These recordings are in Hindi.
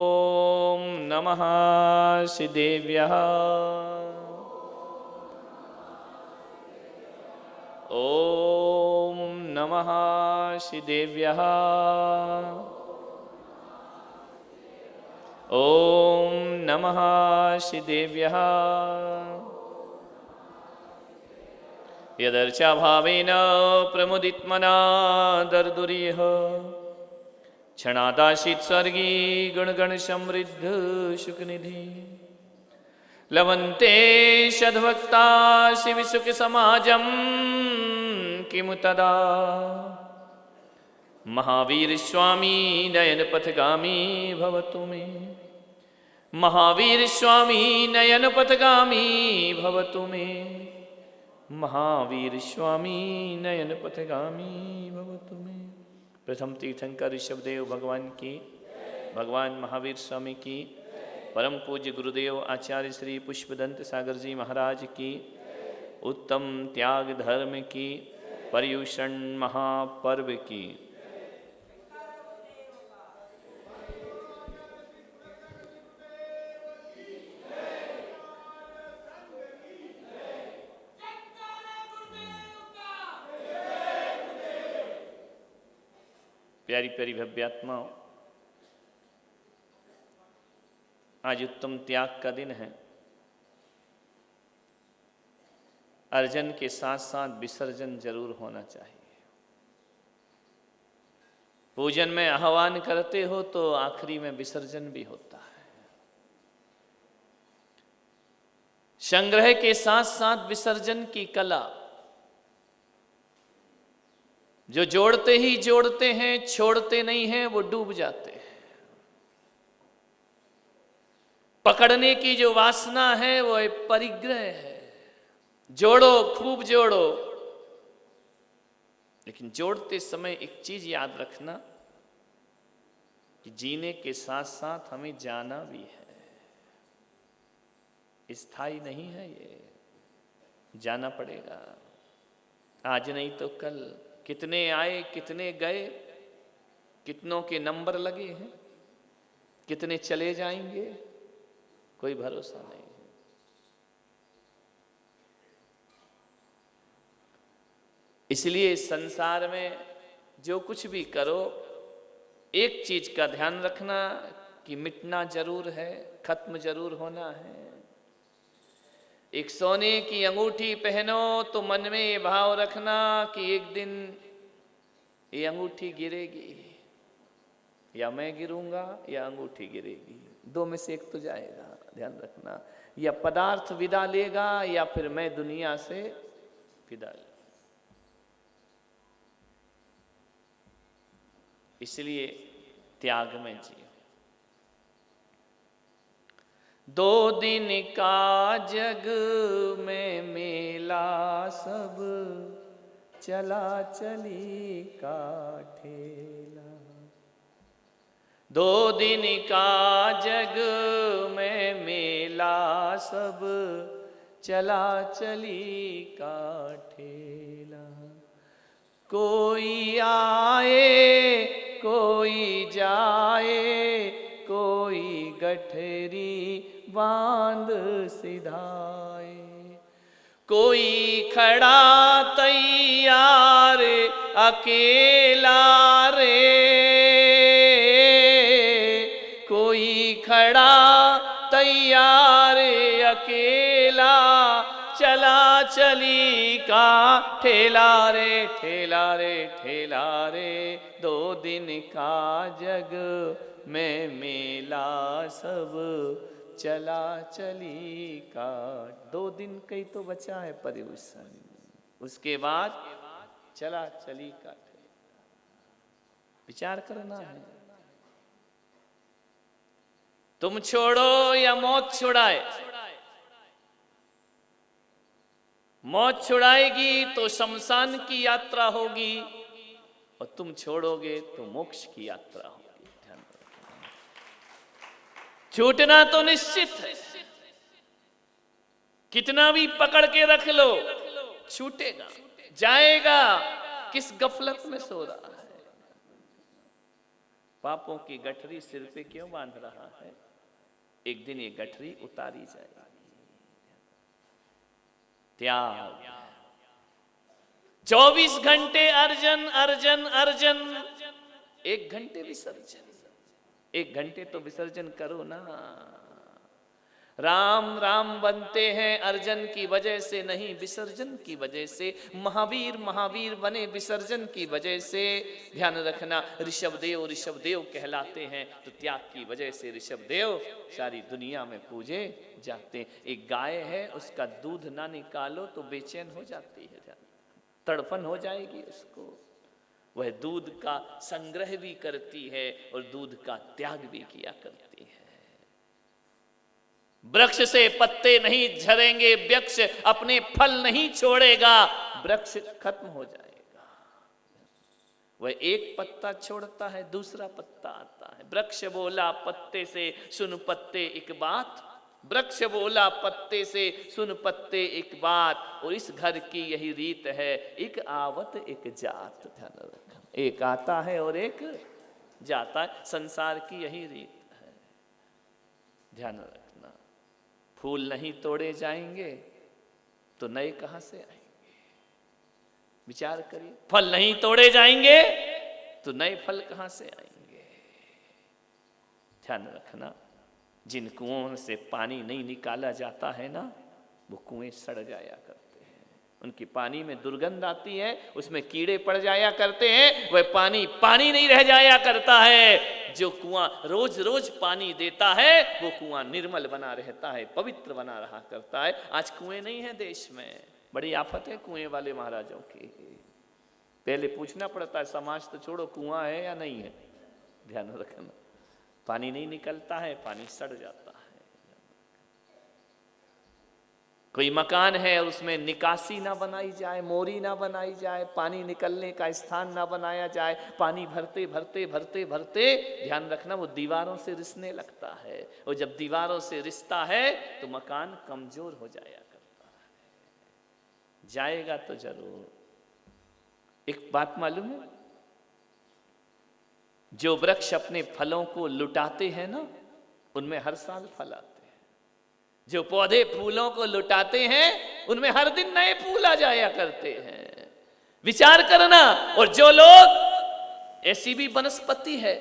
ॐ नमः श्रीदेव्यः। ॐ नमः श्रीदेव्यः। ॐ नमः श्रीदेव्यः। यदर्चाभावेन प्रमुदितमना दर्दुरिह क्षणादाशित स्वर्गी गुणगण समृद्ध सुखनिधि लवन्ते सद्भक्ता शिव सुख समाजम किमु तदा महावीर स्वामी नयन पथगामी भवतु मे। महावीर स्वामी नयन पथगामी भवतु मे। महावीर स्वामी नयन पथगामी भवतु मे। प्रथम तीर्थंकर ऋषभदेव भगवान की, भगवान महावीर स्वामी की, परम पूज्य गुरुदेव आचार्य श्री पुष्पदंत सागर जी महाराज की, उत्तम त्याग धर्म की, पर्युषण महापर्व की। प्यारी प्यारी भव्यात्माओं, आज उत्तम त्याग का दिन है। अर्जन के साथ साथ विसर्जन जरूर होना चाहिए। पूजन में आह्वान करते हो तो आखिरी में विसर्जन भी होता है। संग्रह के साथ साथ विसर्जन की कला, जो जोड़ते ही जोड़ते हैं, छोड़ते नहीं हैं, वो डूब जाते हैं। पकड़ने की जो वासना है वो एक परिग्रह है। जोड़ो, खूब जोड़ो, लेकिन जोड़ते समय एक चीज याद रखना कि जीने के साथ साथ हमें जाना भी है। स्थायी नहीं है ये, जाना पड़ेगा। आज नहीं तो कल। कितने आए, कितने गए, कितनों के नंबर लगे हैं, कितने चले जाएंगे, कोई भरोसा नहीं है। इसलिए संसार में जो कुछ भी करो, एक चीज का ध्यान रखना कि मिटना जरूर है, खत्म जरूर होना है। एक सोने की अंगूठी पहनो तो मन में ये भाव रखना कि एक दिन ये अंगूठी गिरेगी, या मैं गिरूंगा या अंगूठी गिरेगी, दो में से एक तो जाएगा, ध्यान रखना। या पदार्थ विदा लेगा या फिर मैं दुनिया से विदा लूं। इसलिए त्याग में जियो। 2 दिन का जग में मेला, सब चला चली का ठेला। 2 दिन का जग में मेला, सब चला चली का ठेला। कोई आए कोई जाए, कोई गठरी बांध सिधाए। कोई खड़ा तैयार अकेला रे, कोई खड़ा तैयार अकेला। चला चली का ठेला रे, ठेला रे, ठेला रे। 2 दिन का जग में मेला, सब चला चली का। 2 दिन कई तो बचा है पर्युषण, उसके बाद चला चली का ठेला। विचार करना है, तुम छोड़ो या मौत छुड़ाए। मौत छुड़ाएगी तो शमशान की यात्रा होगी, और तुम छोड़ोगे तो मोक्ष की यात्रा होगी। ध्यान रखना, छूटना तो निश्चित है। कितना भी पकड़ के रख लो, छूटेगा, जाएगा। किस गफलत में सो रहा है। पापों की गठरी सिर पे क्यों बांध रहा है? एक दिन ये गठरी उतारी जाएगी। त्याग। 24 घंटे अर्जन अर्जन अर्जन, 1 घंटे विसर्जन। 1 घंटे तो विसर्जन करो ना। राम राम बनते हैं अर्जन की वजह से नहीं, विसर्जन की वजह से। महावीर महावीर बने विसर्जन की वजह से। ध्यान रखना, ऋषभदेव कहलाते हैं तो त्याग की वजह से ऋषभदेव सारी दुनिया में पूजे जाते हैं। एक गाय है, उसका दूध ना निकालो तो बेचैन हो जाती है, तड़पन हो जाएगी उसको। वह दूध का संग्रह भी करती है और दूध का त्याग भी किया करती है। वृक्ष से पत्ते नहीं झरेंगे, वृक्ष अपने फल नहीं छोड़ेगा, वृक्ष खत्म हो जाएगा। वह एक पत्ता छोड़ता है, दूसरा पत्ता आता है। वृक्ष बोला पत्ते से, सुन पत्ते एक बात। वृक्ष बोला पत्ते से, सुन पत्ते एक बात। और इस घर की यही रीत है, एक आवत एक जात। ध्यान रखना, एक आता है और एक जाता है। संसार की यही रीत है, ध्यान रखना। फूल नहीं तोड़े जाएंगे तो नए कहां से आएंगे? विचार करिए। फल नहीं तोड़े जाएंगे तो नए फल कहां से आएंगे? ध्यान रखना, जिन कुओं से पानी नहीं निकाला जाता है ना, वो कुएं सड़ जाया करते हैं। उनकी पानी में दुर्गंध आती है, उसमें कीड़े पड़ जाया करते हैं। वह पानी पानी नहीं रह जाया करता है। जो कुआं रोज रोज पानी देता है, वो कुआं निर्मल बना रहता है, पवित्र बना रहा करता है। आज कुएं नहीं है देश में, बड़ी आफत है कुएं वाले महाराजों की। पहले पूछना पड़ता है, समाज तो छोड़ो, कुआं है या नहीं है? ध्यान रखना, पानी नहीं निकलता है, पानी सड़ जाता है। कोई मकान है और उसमें निकासी ना बनाई जाए, मोरी ना बनाई जाए, पानी निकलने का स्थान ना बनाया जाए, पानी भरते भरते भरते भरते, ध्यान रखना, वो दीवारों से रिसने लगता है। और जब दीवारों से रिसता है तो मकान कमजोर हो जाया करता है। जाएगा तो जरूर। एक बात मालूम है, जो वृक्ष अपने फलों को लुटाते हैं ना, उनमें हर साल फल आते हैं। जो पौधे फूलों को लुटाते हैं, उनमें हर दिन नए फूल आ जाया करते हैं। विचार करना। और जो लोग, ऐसी भी वनस्पति है,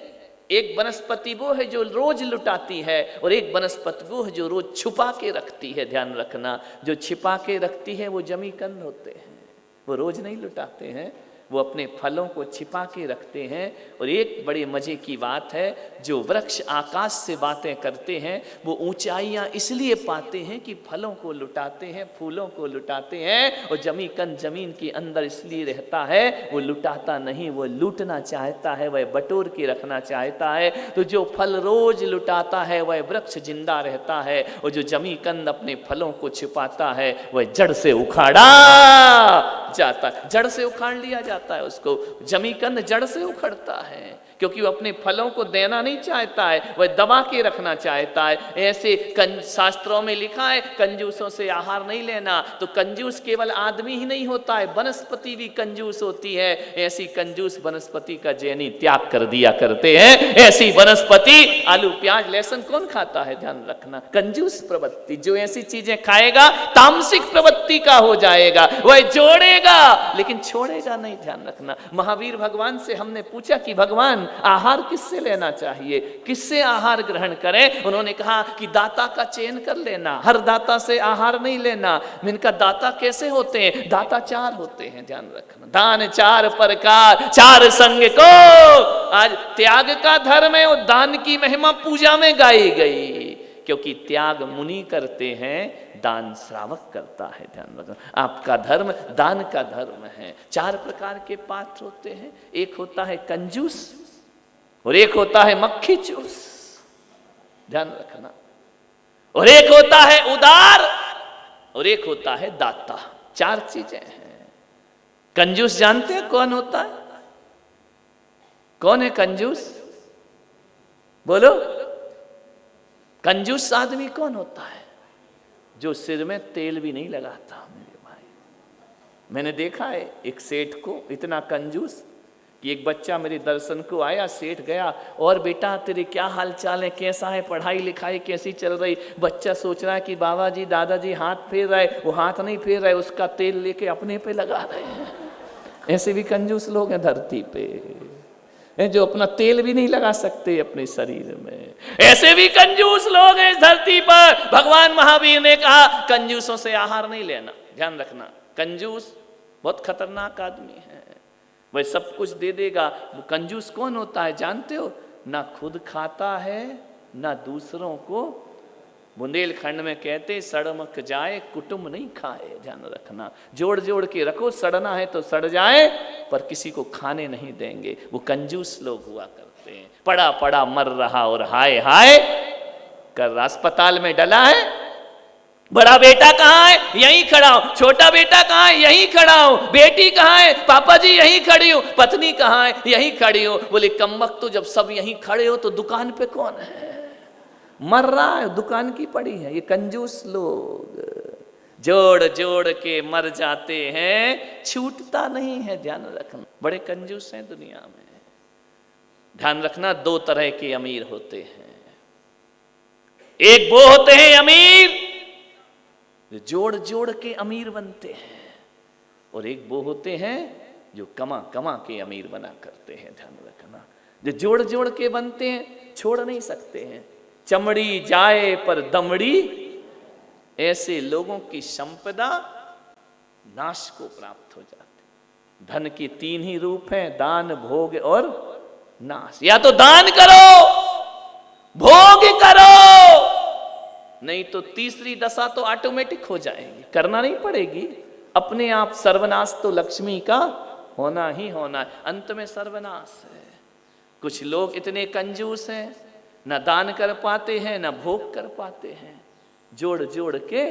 एक वनस्पति वो है जो रोज लुटाती है, और एक वनस्पति वो है जो रोज छुपा के रखती है। ध्यान रखना, जो छिपा के रखती है वो जमीकंद होते हैं, वो रोज नहीं लुटाते हैं, वो अपने फलों को छिपा के रखते हैं। और एक बड़े मजे की बात है, जो वृक्ष आकाश से बातें करते हैं, वो ऊंचाइयां इसलिए पाते हैं कि फलों को लुटाते हैं, फूलों को लुटाते हैं। और जमीकंद जमीन के अंदर इसलिए रहता है, वो लुटाता नहीं, वो लूटना चाहता है, वह बटोर के रखना चाहता है। तो जो फल रोज लुटाता है वह वृक्ष जिंदा रहता है, और जो जमीकंद अपने फलों को छिपाता है वह जड़ से उखाड़ा जाता है। जड़ से उखाड़ लिया जाता है उसको। जमीकंद जड़ से उखड़ता है, क्योंकि वो अपने फलों को देना नहीं चाहता है, वह दबा के रखना चाहता है। ऐसे शास्त्रों में लिखा है, कंजूसों से आहार नहीं लेना। तो कंजूस केवल आदमी ही नहीं होता है, वनस्पति भी कंजूस होती है। ऐसी कंजूस वनस्पति का जैनी त्याग कर दिया करते हैं। ऐसी वनस्पति, आलू प्याज लहसुन कौन खाता है? ध्यान रखना, कंजूस प्रवृत्ति। जो ऐसी चीजें खाएगा तामसिक प्रवृत्ति का हो जाएगा। वह जोड़ेगा लेकिन छोड़ेगा नहीं। ध्यान रखना, महावीर भगवान से हमने पूछा कि भगवान, आहार किससे लेना चाहिए, किससे आहार ग्रहण करें? उन्होंने कहा कि दाता का चयन कर लेना, हर दाता से आहार नहीं लेना। मैंने कहा दाता कैसे होते हैं? दाता 4 होते हैं, ध्यान रखना। दान 4 प्रकार, 4 संग को। आज त्याग का धर्म है और दान की महिमा पूजा में गाई गई, क्योंकि त्याग मुनि करते हैं, दान श्रावक करता है। ध्यान रखना, आपका धर्म दान का धर्म है। 4 प्रकार के पात्र होते हैं। एक होता है कंजूस, और एक होता है मक्खी चूस, ध्यान रखना, और एक होता है उदार, और एक होता है दाता। 4 चीजें हैं। कंजूस जानते हैं कौन होता है? कौन है कंजूस? बोलो, कंजूस आदमी कौन होता है? जो सिर में तेल भी नहीं लगाता। मेरे भाई, मैंने देखा है एक सेठ को, इतना कंजूस कि कि एक बच्चा मेरे दर्शन को आया, सेठ गया, और बेटा तेरे क्या हाल चाल है, कैसा है, पढ़ाई लिखाई कैसी चल रही। बच्चा सोच रहा है कि बाबा जी दादाजी हाथ फेर रहे, वो हाथ नहीं फेर रहे, उसका तेल लेके अपने पे लगा रहे हैं। ऐसे भी कंजूस लोग हैं धरती पे, जो अपना तेल भी नहीं लगा सकते अपने शरीर में। ऐसे भी कंजूस लोग हैं इस धरती पर। भगवान महावीर ने कहा कंजूसों से आहार नहीं लेना। ध्यान रखना, कंजूस बहुत खतरनाक आदमी है, वह सब कुछ दे देगा। वो कंजूस कौन होता है जानते हो? ना खुद खाता है ना दूसरों को। बुंदेलखंड में कहते सड़मक जाए कुटुंब नहीं खाए। ध्यान रखना, जोड़ जोड़ के रखो, सड़ना है तो सड़ जाए पर किसी को खाने नहीं देंगे। वो कंजूस लोग हुआ करते हैं। पड़ा पड़ा मर रहा और हाय हाय कर अस्पताल में डला है। बड़ा बेटा कहाँ है? यहीं खड़ा हूं। छोटा बेटा कहाँ है? यहीं खड़ा हूं। बेटी कहाँ है? पापा जी यहीं खड़ी हूं। पत्नी कहाँ है? यहीं खड़ी हूं। बोले कमबख्त, तो जब सब यहीं खड़े हो तो दुकान पे कौन है? मर रहा है, दुकान की पड़ी है। ये कंजूस लोग जोड़ जोड़ के मर जाते हैं, छूटता नहीं है। ध्यान रखना, बड़े कंजूस हैं दुनिया में। ध्यान रखना, दो तरह के अमीर होते हैं। एक वो होते हैं अमीर जो जोड़ जोड़ के अमीर बनते हैं, और एक वो होते हैं जो कमा कमा के अमीर बना करते हैं। ध्यान रखना, जो जोड़ जोड़ के बनते हैं छोड़ नहीं सकते हैं। चमड़ी जाए पर दमड़ी, ऐसे लोगों की संपदा नाश को प्राप्त हो जाती। धन के तीन ही रूप हैं, दान, भोग और नाश। या तो दान करो, भोग करो, नहीं तो तीसरी दशा तो ऑटोमेटिक हो जाएगी, करना नहीं पड़ेगी। अपने आप सर्वनाश तो लक्ष्मी का होना ही होना है। अंत में सर्वनाश है। कुछ लोग इतने कंजूस हैं, न दान कर पाते हैं न भोग कर पाते हैं, जोड़ जोड़ के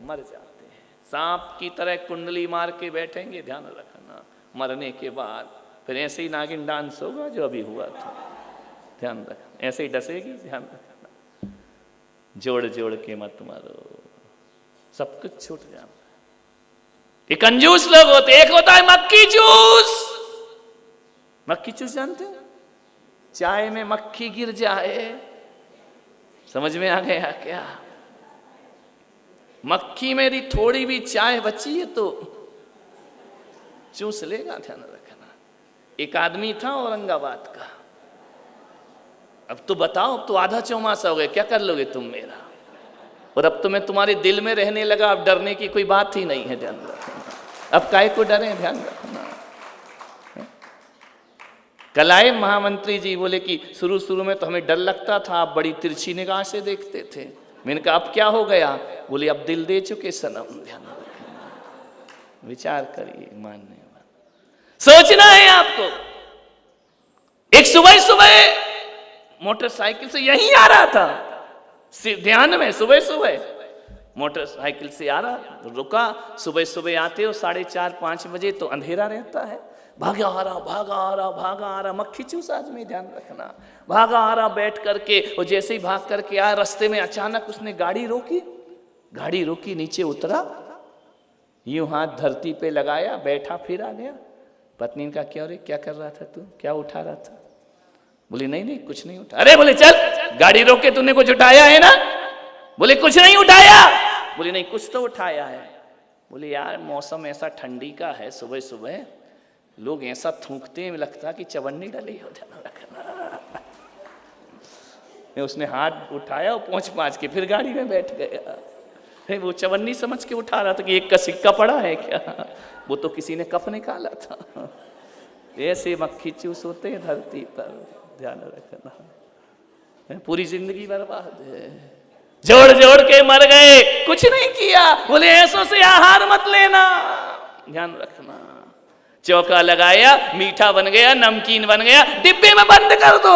मर जाते हैं। सांप की तरह कुंडली मार के बैठेंगे। ध्यान रखना, मरने के बाद फिर ऐसे ही नागिन डांस होगा जो अभी हुआ था। ध्यान रखना, ऐसे ही डसेगी। ध्यान रखना, जोड़ जोड़ के मत मारो, सब कुछ छूट जाता है। ये कंजूस लोग होते। एक होता है मक्खी चूस। मक्खी चूस जानते हो? चाय में मक्खी गिर जाए, समझ में आ गया क्या? मक्खी मेरी थोड़ी भी चाय बची है तो चूस लेगा। ध्यान रखना। एक आदमी था औरंगाबाद का। अब तो बताओ, अब तो आधा चौमासा हो गया, क्या कर लोगे तुम मेरा? और अब तो मैं तुम्हारे दिल में रहने लगा, अब डरने की कोई बात ही नहीं है। ध्यान रखना, अब काहे को डरे? ध्यान रखना। कल आए महामंत्री जी, बोले कि शुरू शुरू में तो हमें डर लगता था, आप बड़ी तिरछी निगाह से देखते थे। मैंने कहा अब क्या हो गया? बोले अब दिल दे चुके सनम। ध्यान रखना, विचार करिए, मानने वाला सोचना है आपको। एक सुबह सुबह मोटरसाइकिल से यहीं आ रहा था, ध्यान में, सुबह सुबह मोटरसाइकिल से आ रहा, रुका। सुबह सुबह आते हो 4:30-5 बजे तो अंधेरा रहता है। भागा आ रहा, भागा आ रहा, भागा आ रहा, मक्खी चूस आदमी। ध्यान रखना, भागा आ रहा बैठ करके। और जैसे ही भाग करके आया, रास्ते में अचानक उसने गाड़ी रोकी। गाड़ी रोकी, नीचे उतरा, यूं हाथ धरती पे लगाया, बैठा, फिर आ गया। पत्नी ने कहा क्या रे, क्या कर रहा था तू, क्या उठा रहा था? बोले नहीं नहीं कुछ नहीं उठा। अरे बोले चल, गाड़ी रोक के तूने कुछ उठाया है ना? बोले कुछ नहीं उठाया। बोले नहीं कुछ तो उठाया है। बोले यार मौसम ऐसा ठंडी का है, सुबह सुबह लोग ऐसा थूकते हैं, लगता कि चवन्नी डली हो। ध्यान रखना। उसने हाथ उठाया और पहुंच पाँच के फिर गाड़ी में बैठ गया। वो चवन्नी समझ के उठा रहा था कि एक का सिक्का पड़ा है क्या? वो तो किसी ने कफ निकाला था। ऐसे मक्खी चूस होते हैं धरती पर। ध्यान रखना, पूरी जिंदगी बर्बाद है। जोड़ जोड़ के मर गए, कुछ नहीं किया। बोले ऐसों से आहार मत लेना। ध्यान रखना, चौका लगाया, मीठा बन गया, नमकीन बन गया, डिब्बे में बंद कर दो,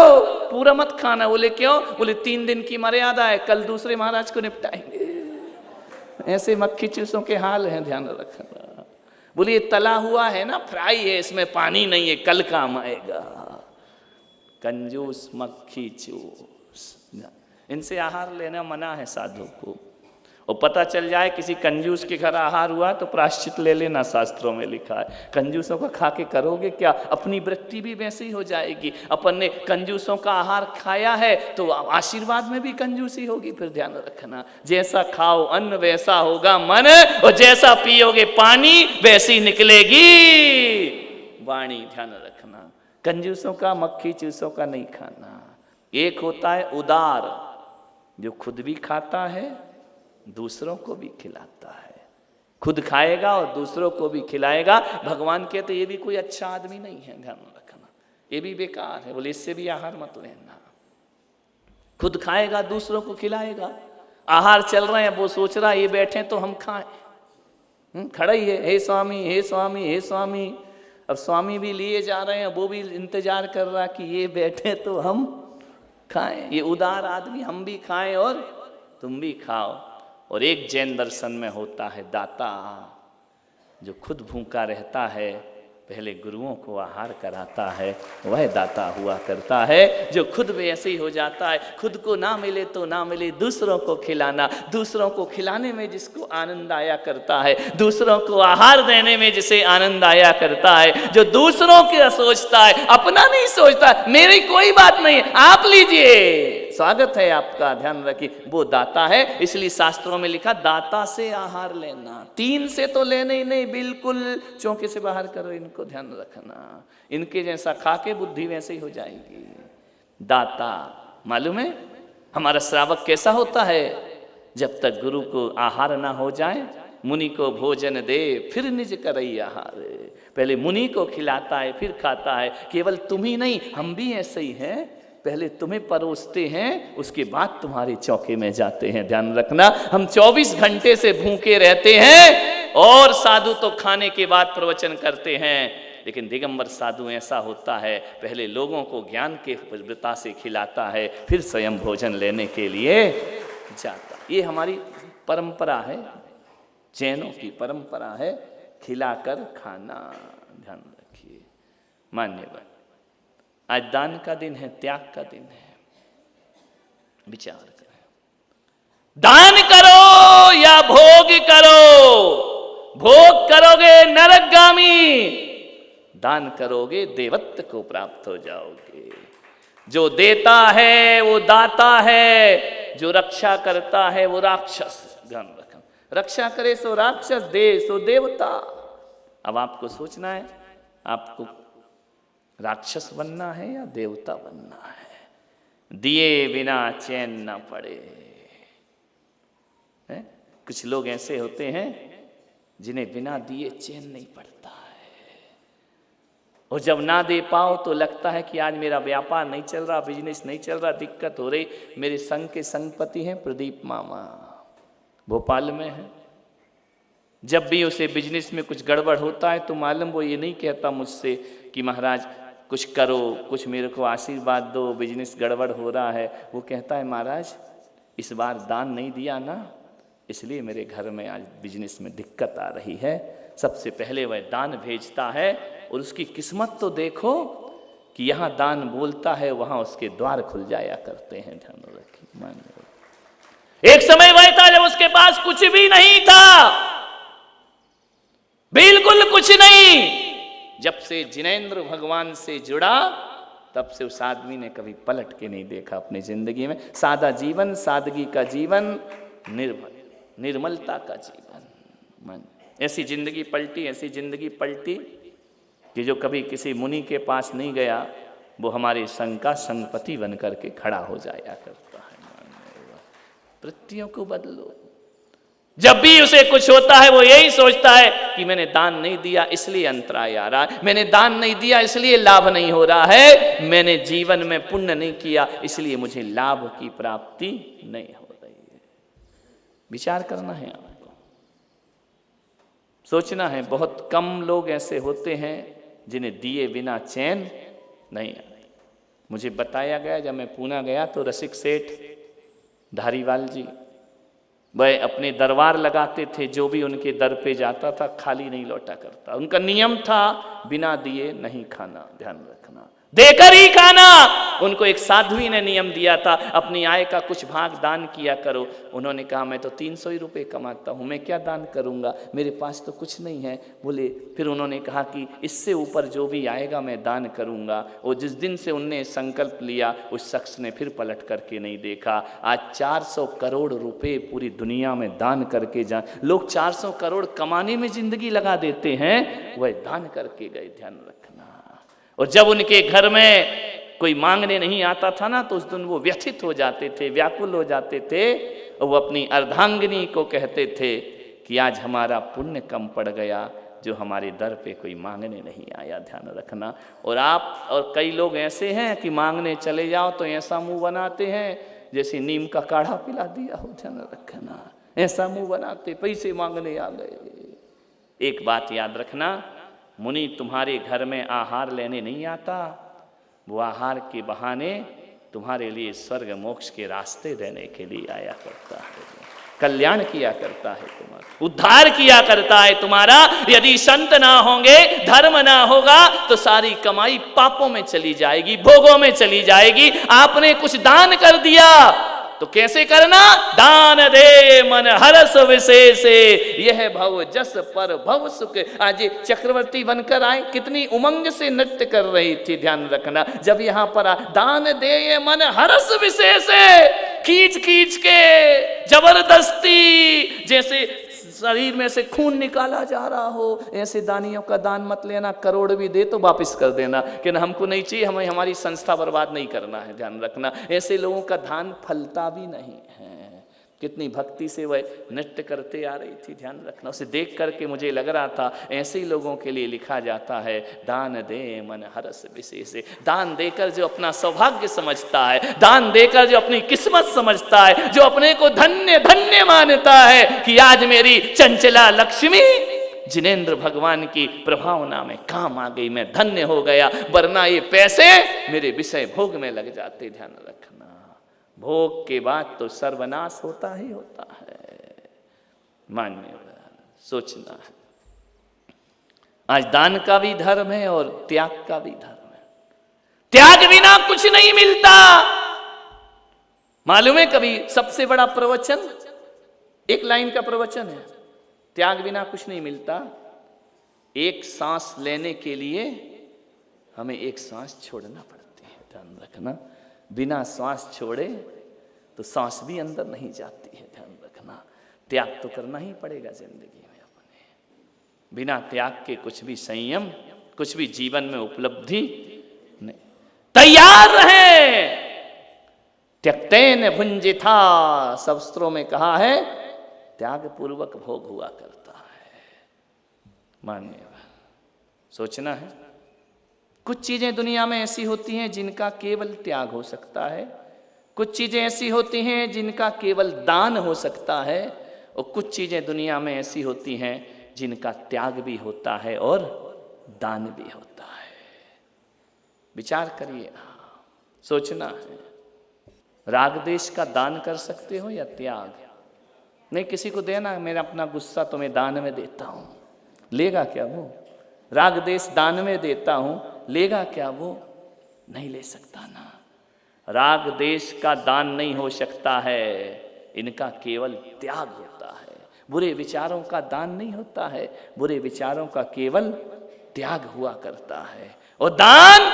पूरा मत खाना। बोले क्यों? बोले 3 दिन की मर्यादा है, कल दूसरे महाराज को निपटाएंगे। ऐसे मक्खी चूसों के हाल हैं। ध्यान रखना। बोले ये तला हुआ है ना, फ्राई है, इसमें पानी नहीं है, कल काम आएगा। कंजूस मक्खी चूस, इनसे आहार लेना मना है साधु को। और पता चल जाए किसी कंजूस के घर आहार हुआ तो प्रायश्चित ले लेना, शास्त्रों में लिखा है। कंजूसों का खा के करोगे क्या? अपनी वृत्ति भी वैसी हो जाएगी। अपन ने कंजूसों का आहार खाया है तो आशीर्वाद में भी कंजूसी होगी। फिर ध्यान रखना, जैसा खाओ अन्न वैसा होगा मन, और जैसा पियोगे पानी वैसी निकलेगी वाणी। ध्यान रखना, कंजूसों का मक्खी चूसों का नहीं खाना। एक होता है उदार, जो खुद भी खाता है दूसरों को भी खिलाता है। खुद खाएगा और दूसरों को भी खिलाएगा। भगवान कहते ये भी कोई अच्छा आदमी नहीं है, ध्यान रखना, ये भी बेकार है। बोले इससे भी आहार मत लेना। खुद खाएगा दूसरों को खिलाएगा। आहार चल रहे हैं, वो सोच रहा है ये बैठे तो हम खाएं, खड़ा ही है, हे स्वामी हे स्वामी हे स्वामी। अब स्वामी भी लिए जा रहे हैं, वो भी इंतजार कर रहा कि ये बैठे तो हम खाएं। ये उदार आदमी, हम भी खाएं और तुम भी खाओ। और एक जैन दर्शन में होता है दाता, जो खुद भूखा रहता है, पहले गुरुओं को आहार कराता है, वह दाता हुआ करता है। जो खुद भी ऐसे ही हो जाता है, खुद को ना मिले तो ना मिले, दूसरों को खिलाना, दूसरों को खिलाने में जिसको आनंद आया करता है, दूसरों को आहार देने में जिसे आनंद आया करता है, जो दूसरों का सोचता है, अपना नहीं सोचता, मेरी कोई बात नहीं है, आप लीजिए, स्वागत है आपका, ध्यान रखिए, वो दाता है। इसलिए शास्त्रों में लिखा दाता से आहार लेना। 3 से तो लेने ही नहीं, बिल्कुल चौके से बाहर करो इनको, ध्यान रखना। इनके जैसा खा के बुद्धि वैसे ही हो जाएगी। दाता मालूम है हमारा श्रावक कैसा होता है? जब तक गुरु को आहार ना हो जाए, मुनि को भोजन दे फिर निज करई आहार। पहले मुनि को खिलाता है फिर खाता है। केवल तुम ही नहीं, हम भी ऐसे ही हैं, पहले तुम्हें परोसते हैं, उसके बाद तुम्हारे चौके में जाते हैं। ध्यान रखना, हम 24 घंटे से भूखे रहते हैं, और साधु तो खाने के बाद प्रवचन करते हैं। लेकिन दिगंबर साधु ऐसा होता है, पहले लोगों को ज्ञान के वृता से खिलाता है, फिर स्वयं भोजन लेने के लिए जाता। ये हमारी परंपरा है, जैनों की परंपरा है, खिलाकर खाना। ध्यान रखिए मान्यवर। आज दान का दिन है, त्याग का दिन है। विचार करें, दान करो या भोग करो। भोग करोगे नरकगामी, दान करोगे देवत्व को प्राप्त हो जाओगे। जो देता है वो दाता है, जो रक्षा करता है वो राक्षस। ध्यान रखना, रक्षा करे सो राक्षस, दे सो देवता। अब आपको सोचना है, आपको राक्षस बनना है या देवता बनना है। दिए बिना चैन ना पड़े। कुछ लोग ऐसे होते हैं जिन्हें बिना दिए चैन नहीं पड़ता है, और जब ना दे पाओ तो लगता है कि आज मेरा व्यापार नहीं चल रहा, बिजनेस नहीं चल रहा, दिक्कत हो रही। मेरे संघ के संघपति हैं प्रदीप मामा, भोपाल में है। जब भी उसे बिजनेस में कुछ गड़बड़ होता है तो मालूम वो ये नहीं कहता मुझसे कि महाराज कुछ करो, कुछ मेरे को आशीर्वाद दो, बिजनेस गड़बड़ हो रहा है। वो कहता है महाराज इस बार दान नहीं दिया ना, इसलिए मेरे घर में आज बिजनेस में दिक्कत आ रही है। सबसे पहले वह दान भेजता है, और उसकी किस्मत तो देखो कि यहाँ दान बोलता है, वहाँ उसके द्वार खुल जाया करते हैं। ध्यान रखिए मान्य। एक समय वह था जब उसके पास कुछ भी नहीं था, बिल्कुल कुछ नहीं। जब से जिनेंद्र भगवान से जुड़ा, तब से उस आदमी ने कभी पलट के नहीं देखा अपनी जिंदगी में। सादा जीवन, सादगी का जीवन, निर्मलता का जीवन। ऐसी जिंदगी पलटी, ऐसी जिंदगी पलटी कि जो कभी किसी मुनि के पास नहीं गया, वो हमारे संघ का संघपति बन करके खड़ा हो जाया करता है। वृत्तियों को बदलो। जब भी उसे कुछ होता है वो यही सोचता है कि मैंने दान नहीं दिया इसलिए अंतराय आ रहा है, मैंने दान नहीं दिया इसलिए लाभ नहीं हो रहा है, मैंने जीवन में पुण्य नहीं किया इसलिए मुझे लाभ की प्राप्ति नहीं हो रही है। विचार करना है आपको, सोचना है। बहुत कम लोग ऐसे होते हैं जिन्हें दिए बिना चैन नहीं आती। मुझे बताया गया, जब मैं पूना गया तो रसिक सेठ धारीवाल जी, वह अपने दरबार लगाते थे, जो भी उनके दर पे जाता था खाली नहीं लौटा करता। उनका नियम था बिना दिए नहीं खाना। ध्यान रखना, देकर ही खाना। उनको एक साध्वी ने नियम दिया था, अपनी आय का कुछ भाग दान किया करो। उन्होंने कहा मैं तो 300 ही रुपये कमाता हूँ, मैं क्या दान करूँगा, मेरे पास तो कुछ नहीं है। बोले, फिर उन्होंने कहा कि इससे ऊपर जो भी आएगा मैं दान करूँगा। और जिस दिन से उनने संकल्प लिया, उस शख्स ने फिर पलट करके नहीं देखा। आज 400 करोड़ रुपए पूरी दुनिया में दान करके लोग 400 करोड़ कमाने में जिंदगी लगा देते हैं, वह दान करके गए, ध्यान रखना। और जब उनके घर में कोई मांगने नहीं आता था ना, तो उस दिन वो व्यथित हो जाते थे, व्याकुल हो जाते थे। और वो अपनी अर्धांगिनी को कहते थे कि आज हमारा पुण्य कम पड़ गया, जो हमारे दर पे कोई मांगने नहीं आया, ध्यान रखना। और आप और कई लोग ऐसे हैं कि मांगने चले जाओ तो ऐसा मुंह बनाते हैं जैसे नीम का काढ़ा पिला दिया हो, ध्यान रखना। ऐसा मुंह बनाते, पैसे मांगने आ गए। एक बात याद रखना, मुनि तुम्हारे घर में आहार लेने नहीं आता, वो आहार के बहाने तुम्हारे लिए स्वर्ग मोक्ष के रास्ते देने के लिए आया करता है, कल्याण किया करता है, तुम्हारा उद्धार किया करता है तुम्हारा। यदि संत ना होंगे, धर्म ना होगा, तो सारी कमाई पापों में चली जाएगी, भोगों में चली जाएगी। आपने कुछ दान कर दिया तो कैसे करना, दान दे मन हरस विशेषे, यह भव जस पर भव सुख। आज ये चक्रवर्ती बनकर आए, कितनी उमंग से नृत्य कर रही थी, ध्यान रखना। जब यहाँ पर दान दे ये मन हरस विशेषे, खींच खींच के जबरदस्ती, जैसे शरीर में से खून निकाला जा रहा हो, ऐसे दानियों का दान मत लेना। करोड़ भी दे तो वापस कर देना कि ना, हमको नहीं चाहिए, हमें हमारी संस्था बर्बाद नहीं करना है, ध्यान रखना। ऐसे लोगों का दान फलता भी नहीं है। कितनी भक्ति से वह नृत्य करते आ रही थी, ध्यान रखना। उसे देख करके मुझे लग रहा था ऐसे ही लोगों के लिए लिखा जाता है, दान दे मन हरस विशेष। दान देकर जो अपना सौभाग्य समझता है, दान देकर जो अपनी किस्मत समझता है, जो अपने को धन्य धन्य मानता है कि आज मेरी चंचला लक्ष्मी जिनेंद्र भगवान की प्रभावना में काम आ गई, मैं धन्य हो गया, वरना ये पैसे मेरे विषय भोग में लग जाते, ध्यान रखना। भोग के बाद तो सर्वनाश होता ही होता है, मान्य सोचना है। आज दान का भी धर्म है और त्याग का भी धर्म है। त्याग बिना कुछ नहीं मिलता। मालूम है, कभी सबसे बड़ा प्रवचन, एक लाइन का प्रवचन है, त्याग बिना कुछ नहीं मिलता। एक सांस लेने के लिए हमें एक सांस छोड़ना पड़ती है, ध्यान रखना। बिना सांस छोड़े तो सांस भी अंदर नहीं जाती है, ध्यान रखना। त्याग तो करना ही पड़ेगा जिंदगी में अपने। बिना त्याग के कुछ भी संयम, कुछ भी जीवन में उपलब्धि नहीं। तैयार रहे, त्यक्तेन भुंजिथा, शास्त्रों में कहा है, त्याग पूर्वक भोग हुआ करता है। मान्य सोचना है। कुछ चीजें दुनिया में ऐसी होती हैं जिनका केवल त्याग हो सकता है, कुछ चीजें ऐसी होती हैं जिनका केवल दान हो सकता है, और कुछ चीजें दुनिया में ऐसी होती हैं जिनका त्याग भी होता है और दान भी होता है। विचार करिए, सोचना है। राग देश का दान कर सकते हो या त्याग? नहीं, किसी को देना, मेरा अपना गुस्सा तुम्हें दान में देता हूं, लेगा क्या वो? राग देश दान में देता हूं, लेगा क्या वो? नहीं ले सकता ना। राग देश का दान नहीं हो सकता है, इनका केवल त्याग होता है। बुरे विचारों का दान नहीं होता है, बुरे विचारों का केवल त्याग हुआ करता है। और दान,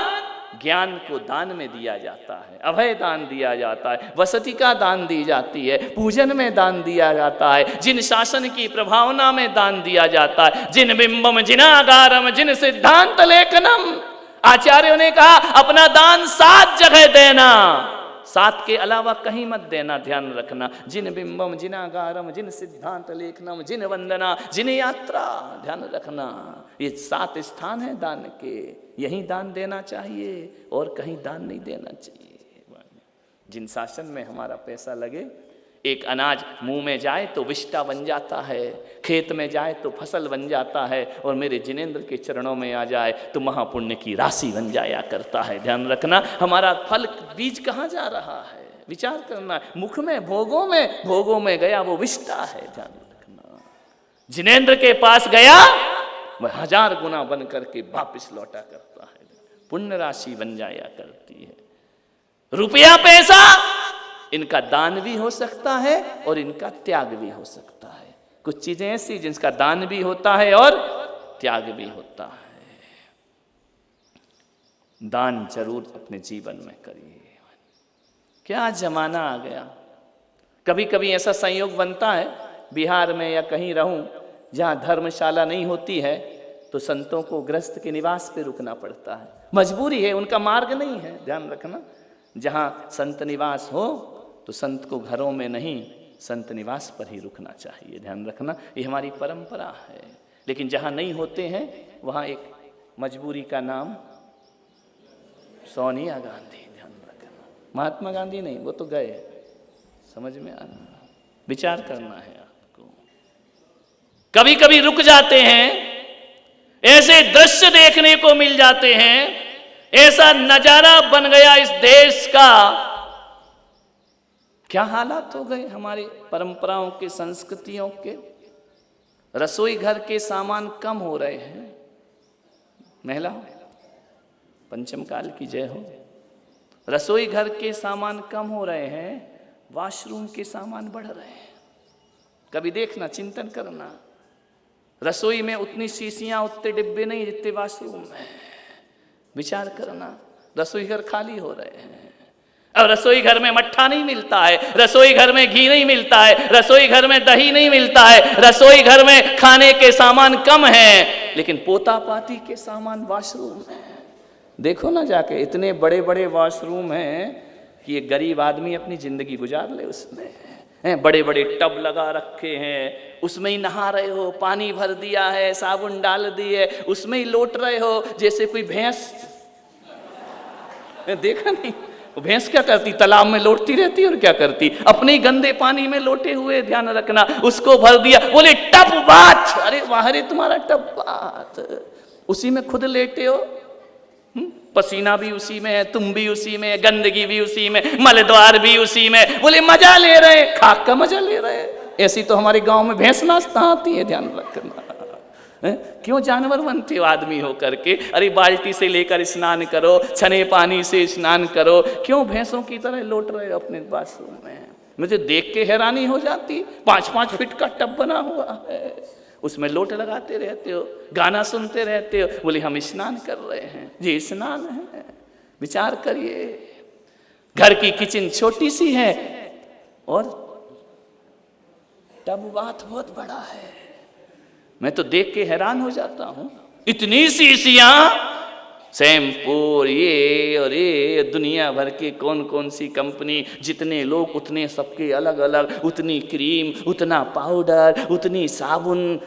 ज्ञान को दान में दिया जाता है, अभय दान दिया जाता है, वसति का दान दी जाती है, पूजन में दान दिया जाता है, जिन शासन की प्रभावना में दान दिया जाता है, जिन बिंबम जिनागारम जिन सिद्धांत लेखनम। आचार्यों ने कहा अपना दान 7 जगह देना, 7 के अलावा कहीं मत देना, ध्यान रखना। जिन बिंबम जिनागारम जिन सिद्धांत लेखनम जिन वंदना जिन यात्रा, ध्यान रखना। ये 7 स्थान है दान के, यहीं दान देना चाहिए और कहीं दान नहीं देना चाहिए। जिन शासन में हमारा पैसा लगे, एक अनाज मुंह में जाए तो विष्टा बन जाता है, खेत में जाए तो फसल बन जाता है, और मेरे जिनेंद्र के चरणों में आ जाए तो महापुण्य की राशि बन जाया करता है। ध्यान रखना, हमारा फल बीज कहाँ जा रहा है, विचार करना। मुख में, भोगों में गया वो विष्टा है, ध्यान रखना। जिनेंद्र के पास गया, वह 1000 गुना बन करके वापिस लौटा करता है। पुण्य राशि बन जाया करती है। रुपया पैसा इनका दान भी हो सकता है और इनका त्याग भी हो सकता है। कुछ चीजें ऐसी जिनका दान भी होता है और त्याग भी होता है। दान जरूर अपने जीवन में करिए। क्या जमाना आ गया। कभी कभी ऐसा संयोग बनता है, बिहार में या कहीं रहूं जहां धर्मशाला नहीं होती है तो संतों को गृहस्थ के निवास पे रुकना पड़ता है। मजबूरी है, उनका मार्ग नहीं है। ध्यान रखना, जहां संत निवास हो तो संत को घरों में नहीं, संत निवास पर ही रुकना चाहिए। ध्यान रखना, ये हमारी परंपरा है। लेकिन जहां नहीं होते हैं वहां एक मजबूरी का नाम सोनिया गांधी। ध्यान रखना, महात्मा गांधी नहीं, वो तो गए। समझ में आना, विचार करना है आपको। कभी कभी रुक जाते हैं, ऐसे दृश्य देखने को मिल जाते हैं, ऐसा नजारा बन गया इस देश का। क्या हालात हो गए हमारी परंपराओं के, संस्कृतियों के। रसोई घर के सामान कम हो रहे हैं। महिला पंचम काल की जय हो। रसोई घर के सामान कम हो रहे हैं, वॉशरूम के सामान बढ़ रहे हैं। कभी देखना, चिंतन करना, रसोई में उतनी शीशियां, उतने डिब्बे नहीं जितने वॉशरूम में। विचार करना, रसोई घर खाली हो रहे हैं। अब रसोई घर में मट्ठा नहीं मिलता है, रसोई घर में घी नहीं मिलता है, रसोई घर में दही नहीं मिलता है, रसोई घर में खाने के सामान कम है, लेकिन पोता पाती के सामान वॉशरूम में। देखो ना जाके, इतने बड़े बड़े वॉशरूम हैं कि ये गरीब आदमी अपनी जिंदगी गुजार ले उसमें। बड़े बड़े टब लगा रखे हैं, उसमें ही नहा रहे हो, पानी भर दिया है, साबुन डाल दी है, उसमें ही लौट रहे हो जैसे कोई भैंस। देखा नहीं, वो भैंस क्या करती, तालाब में लौटती रहती और क्या करती, अपने गंदे पानी में लोटे हुए। ध्यान रखना, उसको भर दिया, बोले टब बात। अरे वाह रे, तुम्हारा टब बात, उसी में खुद लेटे हो। पसीना भी उसी में है, तुम भी उसी में, गंदगी भी उसी में, मलद्वार भी उसी में। बोले मजा ले रहे, खाक का मजा ले रहे। ऐसी तो हमारे गांव में भैंस नाचता आती है। ध्यान रखना, क्यों जानवर बनते हो आदमी हो करके। अरे बाल्टी से लेकर स्नान करो, छने पानी से स्नान करो, क्यों भैंसों की तरह लौट रहे हो अपने बाथरूम में। मुझे देख के हैरानी हो जाती, 5-5 फीट का टब बना हुआ है, उसमें लोट लगाते रहते हो, गाना सुनते रहते हो। बोले हम स्नान कर रहे हैं। जी स्नान है, विचार करिए। घर की किचन छोटी सी है और टब बात बहुत बड़ा है। मैं तो देख के हैरान हो जाता हूं, इतनी शीशियां, शैम्पू ये और ये, दुनिया भर के कौन कौन सी कंपनी, जितने लोग उतने सबके अलग अलग, उतनी क्रीम, उतना पाउडर, उतनी साबुन।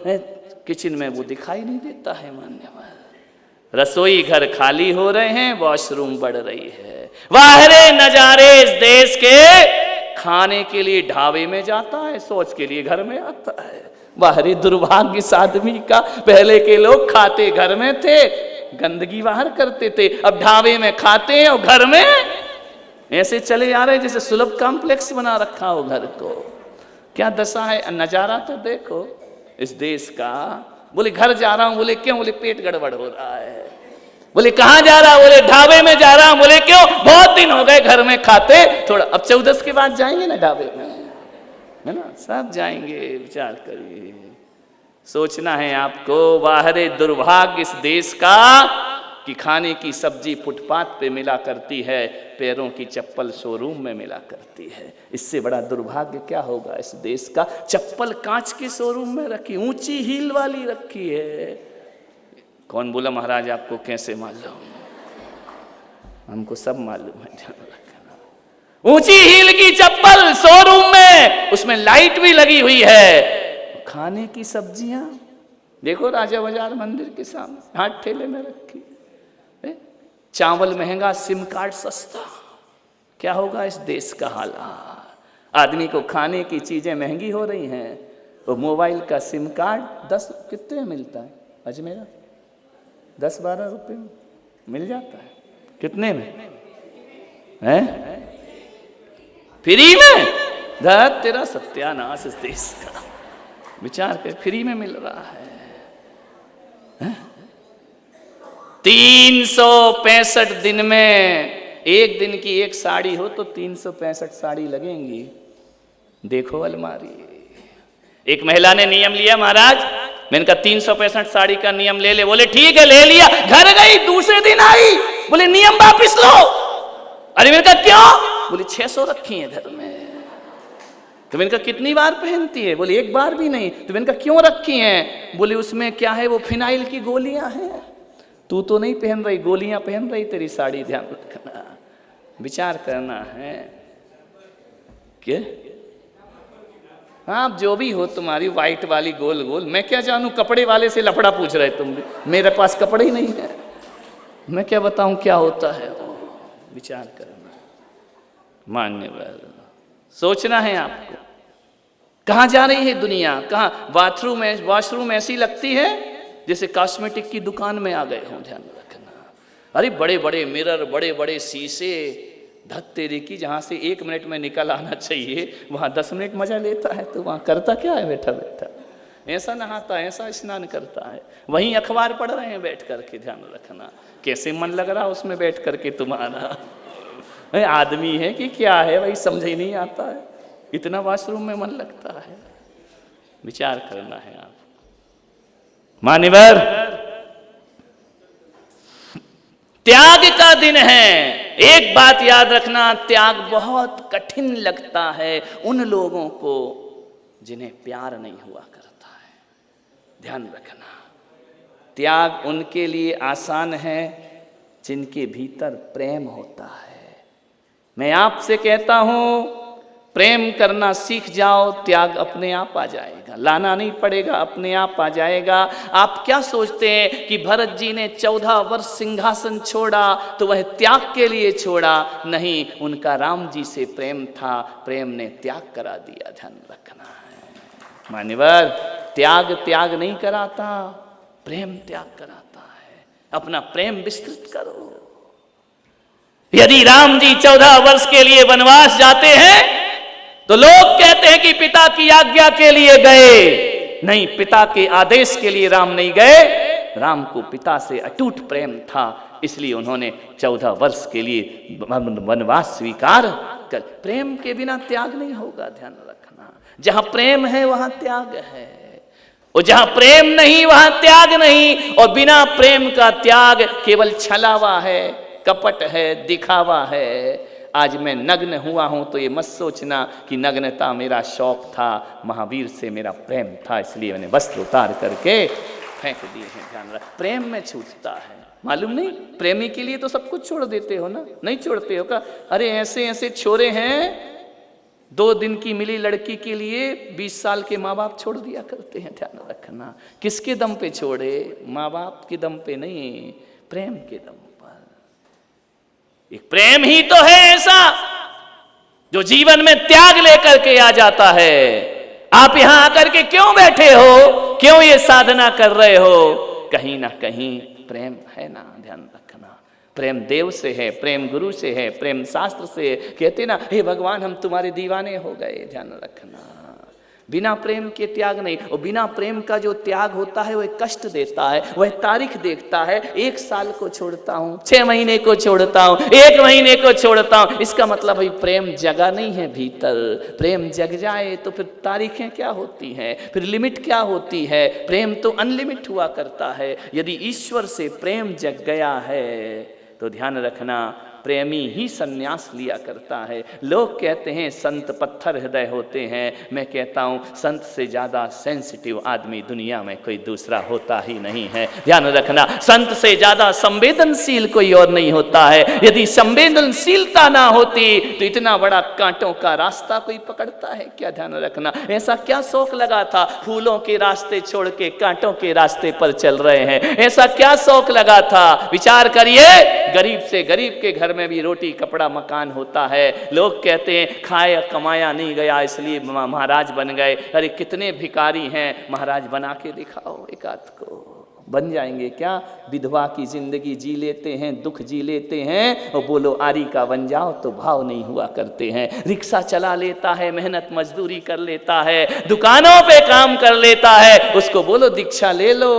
किचन में वो दिखाई नहीं देता है। मान्यवर, रसोई घर खाली हो रहे हैं, वॉशरूम बढ़ रही है। वाहरे नजारे इस देश के। खाने के लिए ढाबे में जाता है, शौच के लिए घर में आता है। बाहरी दुर्भाग्य इस आदमी का। पहले के लोग खाते घर में थे, गंदगी बाहर करते थे, अब ढाबे में खाते हैं और घर में ऐसे चले आ रहे जैसे सुलभ कॉम्प्लेक्स बना रखा हो घर को। क्या दशा है, नजारा तो देखो इस देश का। बोले घर जा रहा हूं, बोले क्यों, बोले पेट गड़बड़ हो रहा है। बोले कहां जा रहा, बोले ढाबे में जा रहा हूं। बोले क्यों, बहुत दिन हो गए घर में खाते, थोड़ा अब 14 के बाद जाएंगे ना ढाबे में, है ना, सब जाएंगे। विचार करिए, सोचना है आपको। बाहरे दुर्भाग्य इस देश का कि खाने की सब्जी फुटपाथ पे मिला करती है, पैरों की चप्पल शोरूम में मिला करती है। इससे बड़ा दुर्भाग्य क्या होगा इस देश का। चप्पल कांच के शोरूम में रखी, ऊंची हील वाली रखी है। कौन बोला महाराज आपको कैसे मालूम? हमको सब मालूम है। ऊंची हील की चप्पल शोरूम में, उसमें लाइट भी लगी हुई है। खाने की सब्जियां देखो, राजा बाजार मंदिर के सामने हाथ ठेले में रखी है। चावल महंगा, सिम कार्ड सस्ता। क्या होगा इस देश का हालात। आदमी को खाने की चीजें महंगी हो रही हैं, तो मोबाइल का सिम कार्ड 10 कितने में मिलता है? अजमेरा 10-12 रुपए में मिल जाता है। कितने में है? फ्री में। धत तेरा सत्यानाश इस देश का। विचार कर, फ्री में मिल रहा है। 365 दिन में एक दिन की एक साड़ी हो तो 365 साड़ी लगेंगी। देखो अलमारी। एक महिला ने नियम लिया, महाराज मैंने कहा 365 साड़ी का नियम ले ले। बोले ठीक है, ले लिया। घर गई, दूसरे दिन आई, बोले नियम वापिस लो। अरे मैंने कहा क्यों? बोले 600 रखी है घर में। तो मैंने कहा कितनी बार पहनती है? बोले एक बार भी नहीं। तो मैंने कहा क्यों रखी हैं? बोले उसमें क्या है, वो फिनाइल की गोलियां हैं। तू तो नहीं पहन रही, गोलियां पहन रही तेरी साड़ी, ध्यान रखना, विचार करना है। क्या? हाँ जो भी हो, तुम्हारी वाइट वाली गोल गोल, मैं क्या जानूं, कपड़े वाले से लफड़ा पूछ रहे तुम भी। मेरे पास कपड़े ही नहीं है, मैं क्या बताऊं क्या होता है। विचार करना, मान्यवर, सोचना है आपको। कहाँ जा रही है दुनिया? कहाँ? वॉशरूम ऐसी लगती है जैसे कॉस्मेटिक की दुकान में आ गए हों, ध्यान रखना। अरे बड़े बड़े मिरर, बड़े बड़े शीशे, धत तेरे की, जहाँ से 1 मिनट में निकल आना चाहिए वहाँ 10 मिनट मजा लेता है। तो वहाँ करता क्या है बैठा बैठा? ऐसा नहाता है, ऐसा स्नान करता है, वहीं अखबार पढ़ रहे हैं बैठ करके, ध्यान रखना। कैसे मन लग रहा उसमें बैठ करके तुम्हारा? आदमी है कि क्या है भाई, समझ ही नहीं आता है, इतना वॉशरूम में मन लगता है। विचार करना है आप मान्यवर। त्याग का दिन है। एक बात याद रखना, त्याग बहुत कठिन लगता है उन लोगों को जिन्हें प्यार नहीं हुआ करता है। ध्यान रखना, त्याग उनके लिए आसान है जिनके भीतर प्रेम होता है। मैं आपसे कहता हूं, प्रेम करना सीख जाओ, त्याग अपने आप आ जाएगा, लाना नहीं पड़ेगा, अपने आप आ जाएगा। आप क्या सोचते हैं कि भरत जी ने 14 वर्ष सिंहासन छोड़ा तो वह त्याग के लिए छोड़ा? नहीं, उनका राम जी से प्रेम था, प्रेम ने त्याग करा दिया। ध्यान रखना है मान्यवर, त्याग नहीं कराता, प्रेम त्याग कराता है। अपना प्रेम विस्तृत करो। यदि राम जी 14 वर्ष के लिए वनवास जाते हैं तो लोग कहते हैं कि पिता की आज्ञा के लिए गए। नहीं, पिता के आदेश के लिए राम नहीं गए। राम को पिता से अटूट प्रेम था, इसलिए उन्होंने 14 वर्ष के लिए वनवास स्वीकार कर। प्रेम के बिना त्याग नहीं होगा, ध्यान रखना। जहां प्रेम है वहां त्याग है, और जहां प्रेम नहीं वहां त्याग नहीं। और बिना प्रेम का त्याग केवल छलावा है, कपट है, दिखावा है। आज मैं नग्न हुआ हूं तो ये मत सोचना कि नग्नता मेरा शौक था, महावीर से मेरा प्रेम था, इसलिए मैंने वस्त्र उतार करके फेंक दिए हैं। ध्यान रख, प्रेम में छूटता है, मालूम नहीं? प्रेमी के लिए तो सब कुछ छोड़ देते हो ना, नहीं छोड़ते हो क्या? अरे ऐसे ऐसे छोरे हैं, 2 दिन की मिली लड़की के लिए 20 साल के माँ बाप छोड़ दिया करते हैं। ध्यान रखना, किसके दम पे छोड़े? माँ बाप के दम पे नहीं, प्रेम के दम। एक प्रेम ही तो है ऐसा जो जीवन में त्याग लेकर के आ जाता है। आप यहां आकर के क्यों बैठे हो, क्यों ये साधना कर रहे हो? कहीं ना कहीं प्रेम है ना, ध्यान रखना। प्रेम देव से है, प्रेम गुरु से है, प्रेम शास्त्र से। कहते ना, हे भगवान हम तुम्हारे दीवाने हो गए। ध्यान रखना, बिना प्रेम के त्याग नहीं। और बिना प्रेम का जो त्याग होता है वह कष्ट देता है, वह तारीख देखता है। 1 साल को छोड़ता हूं, 6 महीने को छोड़ता हूं, 1 महीने को छोड़ता हूं। इसका मतलब भाई प्रेम जगा नहीं है भीतर। प्रेम जग जाए तो फिर तारीखें क्या होती हैं, फिर लिमिट क्या होती है? प्रेम तो अनलिमिट हुआ करता है। यदि ईश्वर से प्रेम जग गया है तो ध्यान रखना, प्रेमी ही सन्यास लिया करता है। लोग कहते हैं संत पत्थर हृदय होते हैं, मैं कहता हूं संत से ज्यादा सेंसिटिव आदमी दुनिया में कोई दूसरा होता ही नहीं है। ध्यान रखना, संत से ज्यादा संवेदनशील कोई और नहीं होता है। यदि संवेदनशीलता ना होती तो इतना बड़ा कांटों का रास्ता कोई पकड़ता है क्या? ध्यान रखना, ऐसा क्या शौक लगा था फूलों के रास्ते छोड़ के कांटों के रास्ते पर चल रहे हैं? ऐसा क्या शौक लगा था? विचार करिए, गरीब से गरीब के घर में भी रोटी कपड़ा मकान होता है। लोग कहते हैं खाया कमाया नहीं गया इसलिए महाराज बन गए। अरे कितने भिखारी हैं, महाराज बना के दिखाओ एक आध को, बन जाएंगे क्या? विधवा की जिंदगी जी लेते हैं, दुख जी लेते हैं, और बोलो आरी का बन जाओ तो भाव नहीं हुआ करते हैं। रिक्शा चला लेता है, मेहनत मजदूरी कर लेता है, दुकानों पे काम कर लेता है, उसको बोलो दीक्षा ले लो,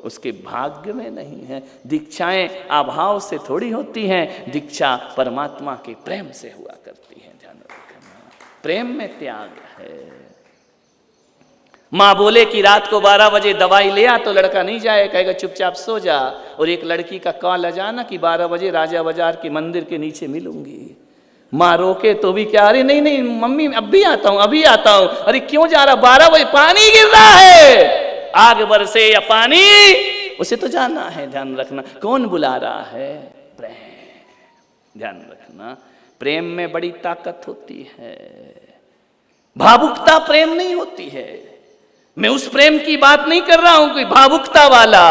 उसके भाग्य में नहीं है। दीक्षाएं अभाव से थोड़ी होती हैं, दीक्षा परमात्मा के प्रेम से हुआ करती है। ध्यान रखना, प्रेम में त्याग है। माँ बोले कि रात को 12 बजे दवाई ले आ, तो लड़का नहीं जाए, कहेगा चुपचाप सो जा। और एक लड़की का कॉल आ जाना कि 12 बजे राजा बाजार के मंदिर के नीचे मिलूंगी। माँ रोके तो भी क्या, अरे नहीं नहीं मम्मी अभी आता हूँ, अभी आता हूँ। अरे क्यों जा रहा, 12 बजे पानी गिर रहा है, आग बरसे या पानी, उसे तो जाना है। ध्यान रखना, कौन बुला रहा है, प्रेम। ध्यान रखना, प्रेम में बड़ी ताकत होती है, भावुकता प्रेम नहीं होती है। मैं उस प्रेम की बात नहीं कर रहा हूं कोई भावुकता वाला,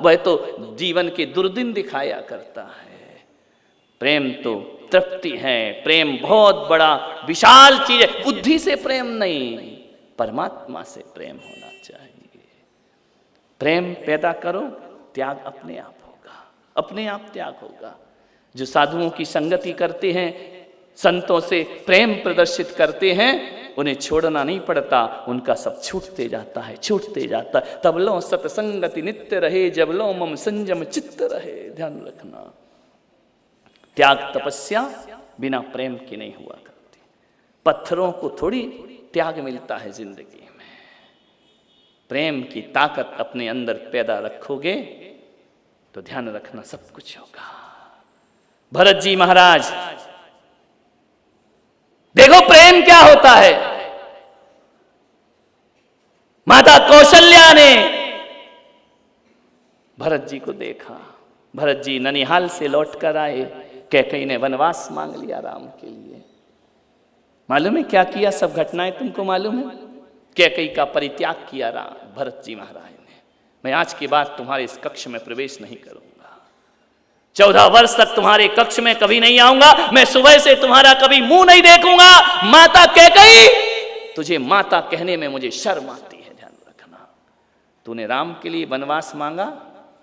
वह तो जीवन के दुर्दिन दिखाया करता है। प्रेम तो तृप्ति है, प्रेम बहुत बड़ा विशाल चीज है। बुद्धि से प्रेम नहीं, परमात्मा से प्रेम होना चाहिए। प्रेम पैदा करो, त्याग अपने आप होगा, अपने आप त्याग होगा। जो साधुओं की संगति करते हैं, संतों से प्रेम प्रदर्शित करते हैं, उन्हें छोड़ना नहीं पड़ता, उनका सब छूटते जाता है, छूटते जाता है। तब लो सतसंगति नित्य रहे, जब लो मम संयम चित्त रहे। ध्यान रखना, त्याग तपस्या बिना प्रेम की नहीं हुआ करती। पत्थरों को थोड़ी त्याग मिलता है जिंदगी में। प्रेम की ताकत अपने अंदर पैदा रखोगे तो ध्यान रखना सब कुछ होगा। भरत जी महाराज, देखो प्रेम क्या होता है। माता कौशल्या ने भरत जी को देखा, भरत जी ननिहाल से लौटकर आए, कैकेयी ने वनवास मांग लिया राम के लिए। मालूम है क्या किया, सब घटनाएं तुमको मालूम है। कैकेयी का परित्याग किया राम भरत जी महाराज ने। मैं आज के बाद तुम्हारे इस कक्ष में प्रवेश नहीं करूंगा, 14 वर्ष तक तुम्हारे कक्ष में कभी नहीं आऊंगा, मैं सुबह से तुम्हारा कभी मुंह नहीं देखूंगा। माता कैकेयी, तुझे माता कहने में मुझे शर्म आती है। ध्यान रखना, तूने राम के लिए वनवास मांगा,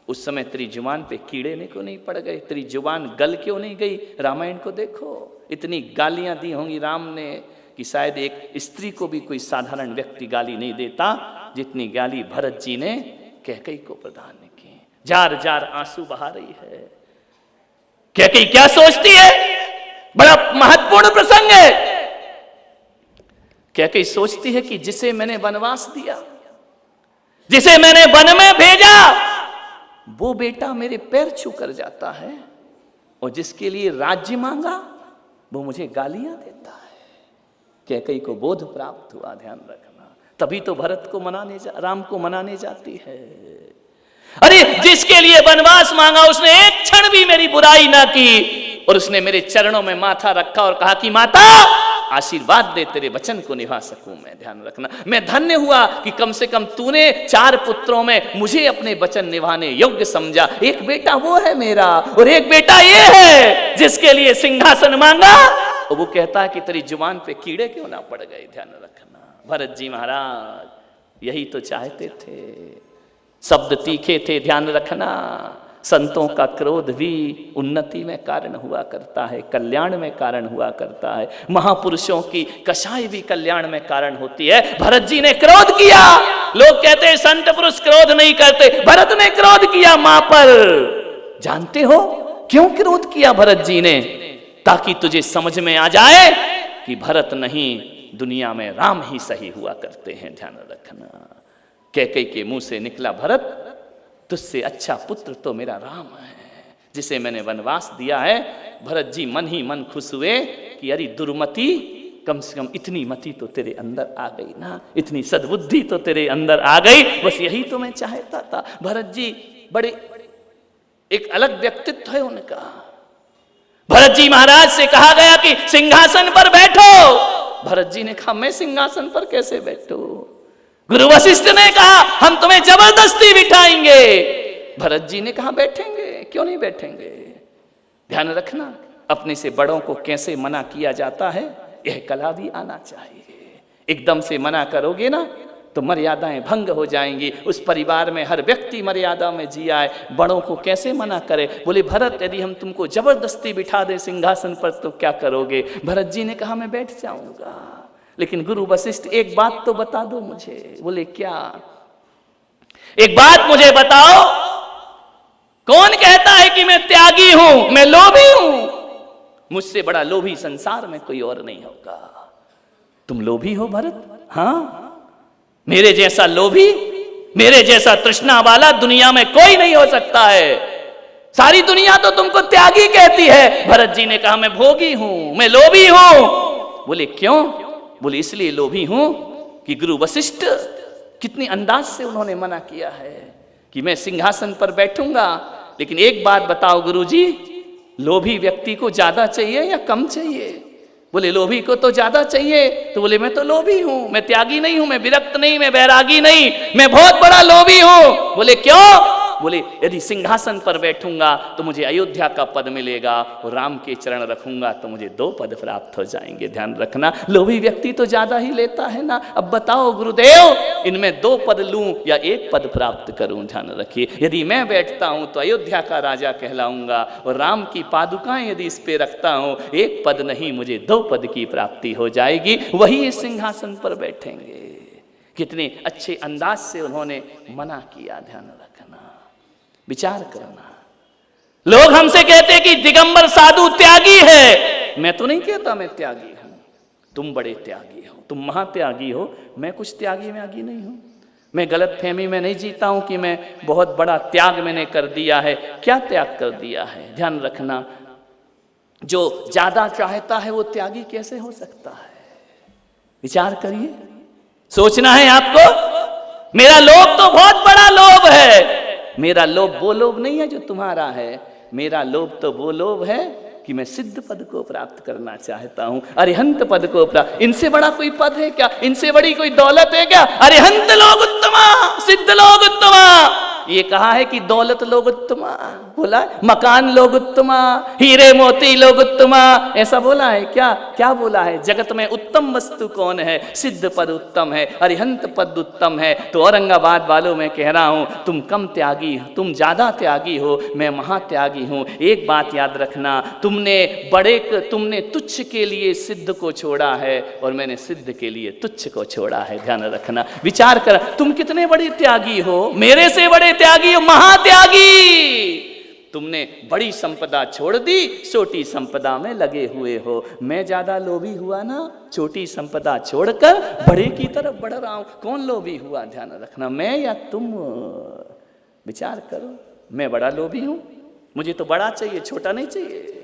उस समय तेरी जुबान पे कीड़े ने क्यों नहीं पड़ गए, तेरी जुबान गल क्यों नहीं गई। रामायण को देखो, इतनी गालियां दी होंगी राम ने कि शायद एक स्त्री को भी कोई साधारण व्यक्ति गाली नहीं देता, जितनी गाली भरत जी ने कैकेयी को प्रदान की। जार जार आंसू बहा रही है। कैकेयी क्या सोचती है, बड़ा महत्वपूर्ण प्रसंग है। कैकेयी सोचती है कि जिसे मैंने वनवास दिया, जिसे मैंने वन में भेजा, वो बेटा मेरे पैर छू कर जाता है, और जिसके लिए राज्य मांगा वो मुझे गालियां देता है। कैकेयी को बोध प्राप्त हुआ। ध्यान रखना, तभी तो भरत को राम को मनाने जाती है। अरे जिसके लिए वनवास मांगा, उसने एक क्षण भी मेरी बुराई ना की, और उसने मेरे चरणों में माथा रखा और कहा कि माता आशीर्वाद दे, तेरे वचन को निभा सकूं मैं। ध्यान रखना, मैं धन्य हुआ कि कम से कम तूने 4 पुत्रों में मुझे अपने वचन निभाने योग्य समझा। एक बेटा वो है मेरा, और एक बेटा ये है जिसके लिए सिंहासन मांगा, और वो कहता है कि तेरी जुबान पे कीड़े क्यों ना पड़ गए। ध्यान रखना, भरत जी महाराज यही तो चाहते थे। शब्द तीखे थे। ध्यान रखना, संतों का क्रोध भी उन्नति में कारण हुआ करता है, कल्याण में कारण हुआ करता है। महापुरुषों की कषाय भी कल्याण में कारण होती है। भरत जी ने क्रोध किया। लोग कहते हैं संत पुरुष क्रोध नहीं करते, भरत ने क्रोध किया मां पर। जानते हो क्यों क्रोध किया भरत जी ने? ताकि तुझे समझ में आ जाए कि भरत नहीं, दुनिया में राम ही सही हुआ करते हैं। ध्यान रखना, कैकेयी के मुंह से निकला, भरत तुझसे अच्छा पुत्र तो मेरा राम है, जिसे मैंने वनवास दिया है। भरत जी मन ही मन खुश हुए कि अरे दुर्मति, कम से कम इतनी मति तो तेरे अंदर आ गई ना, इतनी सद्बुद्धि तो तेरे अंदर आ गई, बस यही तो मैं चाहता था। भरत जी बड़े एक अलग व्यक्तित्व है उनका। भरत जी महाराज से कहा गया कि सिंहासन पर बैठो। भरत जी ने कहा मैं सिंहासन पर कैसे बैठूं? गुरु वशिष्ठ ने कहा हम तुम्हें जबरदस्ती बिठाएंगे। भरत जी ने कहा बैठेंगे, क्यों नहीं बैठेंगे। ध्यान रखना, अपने से बड़ों को कैसे मना किया जाता है, यह कला भी आना चाहिए। एकदम से मना करोगे ना तो मर्यादाएं भंग हो जाएंगी। उस परिवार में हर व्यक्ति मर्यादा में जिया है, बड़ों को कैसे मना करे। बोले भरत यदि हम तुमको जबरदस्ती बिठा दे सिंहासन पर तो क्या करोगे? भरत जी ने कहा मैं बैठ जाऊंगा, लेकिन गुरु वशिष्ठ एक बात तो बता दो मुझे। बोले क्या? एक बात मुझे बताओ, कौन कहता है कि मैं त्यागी हूं, मैं लोभी हूं? मुझसे बड़ा लोभी संसार में कोई और नहीं होगा। तुम लोभी हो भरत? हां, मेरे जैसा लोभी, मेरे जैसा तृष्णा वाला दुनिया में कोई नहीं हो सकता है। सारी दुनिया तो तुमको त्यागी कहती है। भरत जी ने कहा मैं भोगी हूं, मैं लोभी हूं। बोले क्यों? बोले इसलिए लोभी हूं कि गुरु वशिष्ठ कितने अंदाज से उन्होंने मना किया है कि मैं सिंहासन पर बैठूंगा, लेकिन एक बात बताओ गुरुजी, लोभी व्यक्ति को ज्यादा चाहिए या कम चाहिए? बोले लोभी को तो ज्यादा चाहिए। तो बोले मैं तो लोभी हूं, मैं त्यागी नहीं हूं, मैं विरक्त नहीं, मैं बैरागी नहीं, मैं बहुत बड़ा लोभी हूं। बोले क्यों? बोले यदि सिंहासन पर बैठूंगा तो मुझे अयोध्या का पद मिलेगा और राम के चरण रखूंगा तो मुझे 2 पद प्राप्त हो जाएंगे। ध्यान रखना, लोभी व्यक्ति तो ज्यादा ही लेता है ना। अब बताओ गुरुदेव, इनमें 2 पद लूं या 1 पद प्राप्त करूं? ध्यान रखिए, यदि मैं बैठता हूं तो अयोध्या का राजा कहलाऊंगा और राम की पादुकाएं यदि इस पे रखता हूं, 1 पद नहीं मुझे 2 पद की प्राप्ति हो जाएगी। वही इस सिंहासन पर बैठेंगे। कितने अच्छे अंदाज से उन्होंने मना किया। ध्यान रखना, विचार करना। लोग हमसे कहते हैं कि दिगंबर साधु त्यागी है। मैं तो नहीं कहता मैं त्यागी हूं, तुम बड़े त्यागी हो, तुम महात्यागी हो। मैं कुछ त्यागी व्यागी नहीं हूं। मैं गलत फहमी में नहीं जीता हूं कि मैं बहुत बड़ा त्याग मैंने कर दिया है। क्या त्याग कर दिया है? ध्यान रखना, जो ज्यादा चाहता है वो त्यागी कैसे हो सकता है? विचार करिए, सोचना है आपको। मेरा लोभ तो बहुत बड़ा लोभ है। मेरा लोभ वो लोभ नहीं है जो तुम्हारा है। मेरा लोभ तो वो लोभ है कि मैं सिद्ध पद को प्राप्त करना चाहता हूं, अरिहंत पद को प्राप्त। इनसे बड़ा कोई पद है क्या? इनसे बड़ी कोई दौलत है क्या? अरिहंत लोग उत्तमा, सिद्ध लोग उत्तमा। ये कहा है कि दौलत लोग उत्तमा, बोला मकान लोग उत्तमा, हीरे मोती लोग उत्तमा, ऐसा बोला है क्या? क्या बोला है? जगत में उत्तम वस्तु कौन है? सिद्ध पद उत्तम है, अरिहंत पद उत्तम है। तो औरंगाबाद वालों में कह रहा हूं, तुम कम त्यागी, तुम ज्यादा त्यागी हो, मैं महात्यागी हूं। एक बात याद रखना, तुमने तुच्छ के लिए सिद्ध को छोड़ा है और मैंने सिद्ध के लिए तुच्छ को छोड़ा है। ध्यान रखना, विचार कर, तुम कितने बड़े त्यागी हो, मेरे से बड़े त्यागी हो, महात्यागी। तुमने बड़ी संपदा छोड़ दी, छोटी संपदा में लगे हुए हो। मैं ज्यादा लोभी हुआ ना, छोटी संपदा छोड़कर बड़े की तरफ बढ़ रहा हूं। कौन लोभी हुआ? ध्यान रखना, मैं या तुम? विचार करो, मैं बड़ा लोभी हूं। मुझे तो बड़ा चाहिए, छोटा नहीं चाहिए।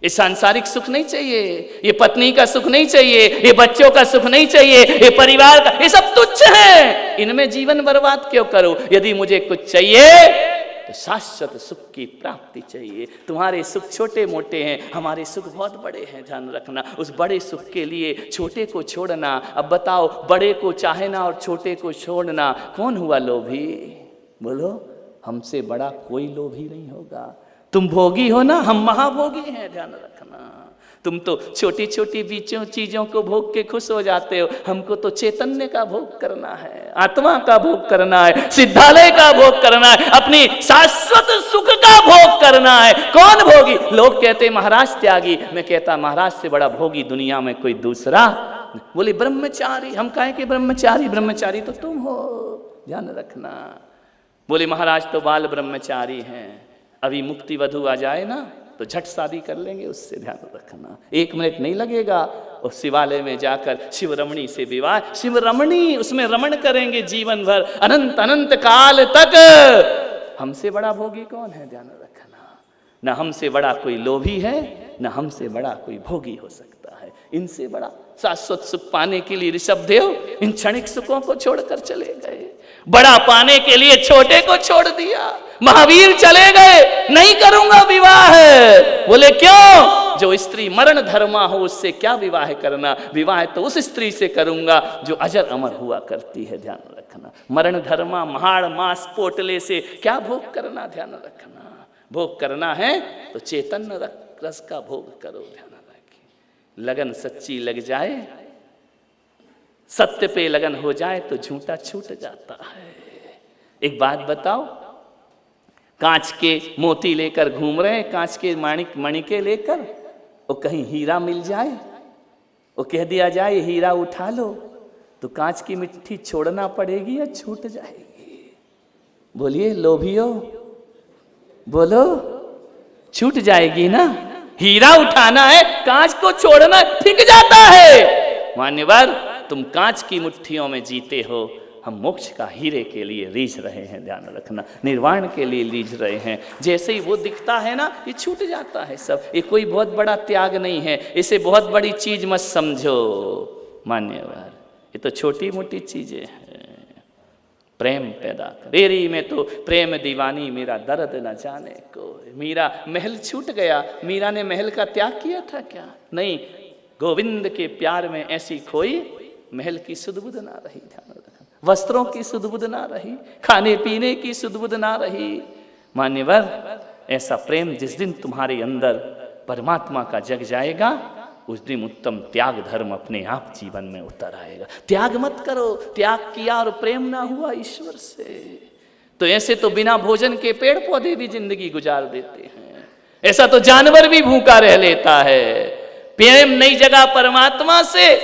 ये सांसारिक सुख नहीं चाहिए, ये पत्नी का सुख नहीं चाहिए, ये बच्चों का सुख नहीं चाहिए, ये परिवार का, ये सब तुच्छ है। इनमें जीवन बर्बाद क्यों करो? यदि मुझे कुछ चाहिए तो शाश्वत सुख की प्राप्ति चाहिए। तुम्हारे सुख छोटे मोटे हैं, हमारे सुख बहुत बड़े हैं। ध्यान रखना, उस बड़े सुख के लिए छोटे को छोड़ना। अब बताओ, बड़े को चाहना और छोटे को छोड़ना, कौन हुआ लोभी? बोलो, हमसे बड़ा कोई लोभी नहीं होगा। तुम भोगी हो ना, हम महाभोगी हैं। ध्यान रखना, तुम तो छोटी छोटी बीचों चीजों को भोग के खुश हो जाते हो। हमको तो चैतन्य का भोग करना है, आत्मा का भोग करना है, सिद्धालय का भोग करना है, अपनी शाश्वत सुख का भोग करना है। कौन भोगी? लोग कहते महाराज त्यागी, मैं कहता महाराज से बड़ा भोगी दुनिया में कोई दूसरा? बोले ब्रह्मचारी। हम कहें कि ब्रह्मचारी? ब्रह्मचारी तो तुम हो। ध्यान रखना, बोले महाराज तो बाल ब्रह्मचारी हैं, अभी मुक्ति वधु आ जाए ना तो झट शादी कर लेंगे उससे। ध्यान रखना, 1 मिनट नहीं लगेगा। और शिवालय में जाकर शिव रमणी से विवाह, शिव रमणी, उसमें रमण करेंगे जीवन भर, अनंत अनंत काल तक। हमसे बड़ा भोगी कौन है? ध्यान रखना, न हमसे बड़ा कोई लोभी है, न हमसे बड़ा कोई भोगी हो सकता है। इनसे बड़ा शाश्वत सुख पाने के लिए ऋषभदेव इन क्षणिक सुखों को छोड़कर चले गए। बड़ा पाने के लिए छोटे को छोड़ दिया। महावीर चले गए, नहीं करूंगा विवाह। बोले क्यों? जो स्त्री मरण धर्मा हो उससे क्या विवाह करना? विवाह तो उस स्त्री से करूंगा जो अजर अमर हुआ करती है। ध्यान रखना, मरण धर्मा महाड़ मास पोटले से क्या भोग करना? ध्यान रखना, भोग करना है तो चैतन्य रस का भोग करो। ध्यान रखिए, लगन सच्ची लग जाए, सत्य पे लगन हो जाए तो झूठा छूट जाता है। एक बात बताओ, कांच के मोती लेकर घूम रहे हैं, कांच के मणिके लेकर, और कहीं हीरा मिल जाए, वो कह दिया जाए हीरा उठा लो, तो कांच की मिट्टी छोड़ना पड़ेगी या छूट जाएगी? बोलिए लोभियो, बोलो, छूट जाएगी ना। हीरा उठाना है, कांच को छोड़ना ठीक जाता है। मान्यवर, तुम कांच की मुट्ठियों में जीते हो, हम मोक्ष का हीरे के लिए रीझ रहे हैं, ध्यान रखना, निर्वाण के लिए रीझ रहे हैं। जैसे ही वो दिखता है ना, ये छूट जाता है सब। ये कोई बहुत बड़ा त्याग नहीं है, इसे बहुत बड़ी चीज मत समझो। मान्यवर, ये तो छोटी मोटी चीजें हैं। प्रेम पैदा कर, तेरी में तो प्रेम दीवानी, मेरा दर्द न जाने को। मीरा महल छूट गया, मीरा ने महल का त्याग किया था क्या? नहीं, गोविंद के प्यार में ऐसी खोई, महल की सुध-बुध ना रही, ध्यान रखना, वस्त्रों की सुध-बुध ना रही, खाने पीने की सुध-बुध ना रही। मान्यवर, ऐसा प्रेम जिस दिन तुम्हारे अंदर परमात्मा का जग जाएगा, उस दिन उत्तम त्याग धर्म अपने आप जीवन में उतर आएगा। त्याग मत करो, त्याग किया और प्रेम ना हुआ ईश्वर से, तो ऐसे तो बिना भोजन के पेड़ पौधे भी जिंदगी गुजार देते हैं, ऐसा तो जानवर भी भूखा रह लेता है। प्रेम नई जगह परमात्मा से,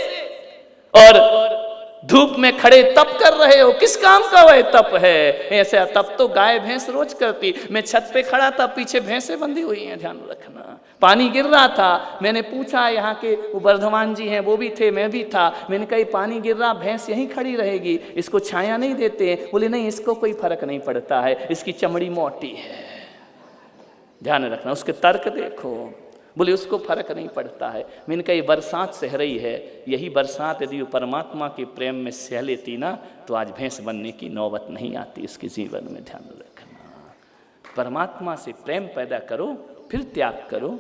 और धूप में खड़े तप कर रहे हो, किस काम का वह तप है? ऐसा तप तो गाय भैंस रोज करती। मैं छत पे खड़ा था, पीछे भैंसें बंधी हुई हैं, ध्यान रखना, पानी गिर रहा था। मैंने पूछा, यहाँ के वो वर्धमान जी हैं, वो भी थे, मैं भी था। मैंने कहा पानी गिर रहा, भैंस यहीं खड़ी रहेगी, इसको छाया नहीं देते? बोले नहीं, इसको कोई फर्क नहीं पड़ता है, इसकी चमड़ी मोटी है। ध्यान रखना, उसके तर्क देखो। बोले उसको फर्क नहीं पड़ता है। मैंने कहा ये बरसात सह रही है, यही बरसात यदि वो परमात्मा के प्रेम में सह लेती ना, तो आज भैंस बनने की नौबत नहीं आती इसके जीवन में। ध्यान रखना, परमात्मा से प्रेम पैदा करो, फिर त्याग करो।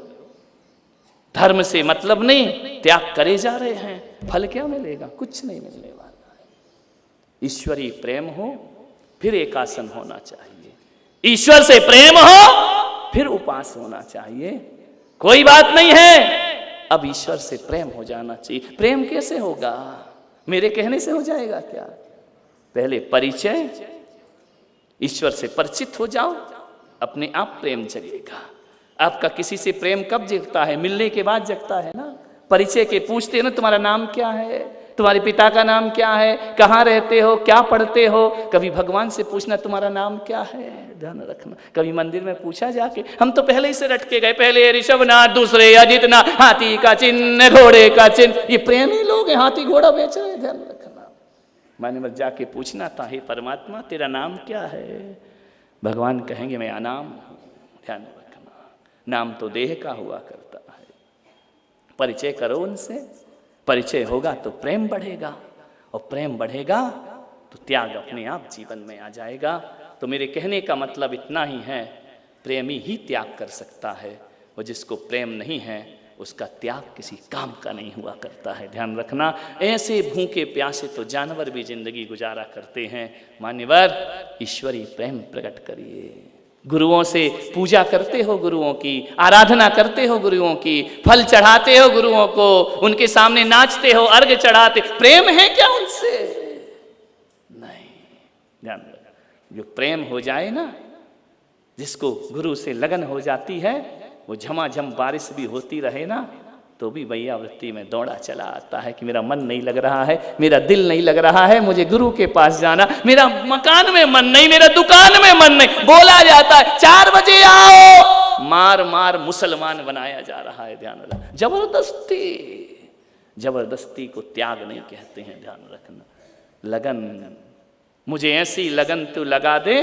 धर्म से मतलब नहीं, त्याग करे जा रहे हैं, फल क्या मिलेगा? कुछ नहीं मिलने वाला है। ईश्वरीय प्रेम हो, फिर एकासन होना चाहिए। ईश्वर से प्रेम हो, फिर उपास होना चाहिए। कोई बात नहीं है, अब ईश्वर से प्रेम हो जाना चाहिए। प्रेम कैसे होगा? मेरे कहने से हो जाएगा क्या? पहले परिचय, ईश्वर से परिचित हो जाओ, अपने आप प्रेम जगेगा। आपका किसी से प्रेम कब जगता है? मिलने के बाद जगता है ना। परिचय के पूछते हो ना, तुम्हारा नाम क्या है, तुम्हारे पिता का नाम क्या है, कहाँ रहते हो, क्या पढ़ते हो। कभी भगवान से पूछना तुम्हारा नाम क्या है, ध्यान रखना। कभी मंदिर में पूछा जाके, हम तो पहले ही से रटके गए, पहले ऋषभनाथ, दूसरे अजितनाथ, हाथी का चिन्ह, घोड़े का चिन्ह। ये प्रेमी लोग हैं, हाथी घोड़ा बेच रहे हैं, ध्यान रखना। माने मत जाके पूछना था, हे परमात्मा तेरा नाम क्या है? भगवान कहेंगे मैं अनाम हूँ, ध्यान रखना। नाम तो देह का हुआ करता है। परिचय करो उनसे, परिचय होगा तो प्रेम बढ़ेगा, और प्रेम बढ़ेगा तो त्याग अपने आप जीवन में आ जाएगा। तो मेरे कहने का मतलब इतना ही है, प्रेमी ही त्याग कर सकता है, और जिसको प्रेम नहीं है उसका त्याग किसी काम का नहीं हुआ करता है। ध्यान रखना, ऐसे भूखे प्यासे तो जानवर भी जिंदगी गुजारा करते हैं। मान्यवर, ईश्वरीय प्रेम प्रकट करिए। गुरुओं से पूजा करते हो, गुरुओं की आराधना करते हो, गुरुओं की फल चढ़ाते हो, गुरुओं को उनके सामने नाचते हो, अर्घ चढ़ाते, प्रेम है क्या उनसे? नहीं। ध्यान रखना, जो प्रेम हो जाए ना, जिसको गुरु से लगन हो जाती है, वो झमाझम बारिश भी होती रहे ना, तो भी भैया वृत्ति में दौड़ा चला आता है कि मेरा मन नहीं लग रहा है, मेरा दिल नहीं लग रहा है, मुझे गुरु के पास जाना, मेरा मकान में मन नहीं, मेरा दुकान में मन नहीं। बोला जाता है 4 बजे आओ, मार मार मुसलमान बनाया जा रहा है। ध्यान रखना, जबरदस्ती, जबरदस्ती को त्याग नहीं कहते हैं, ध्यान रखना। लगन, मुझे ऐसी लगन तू लगा दे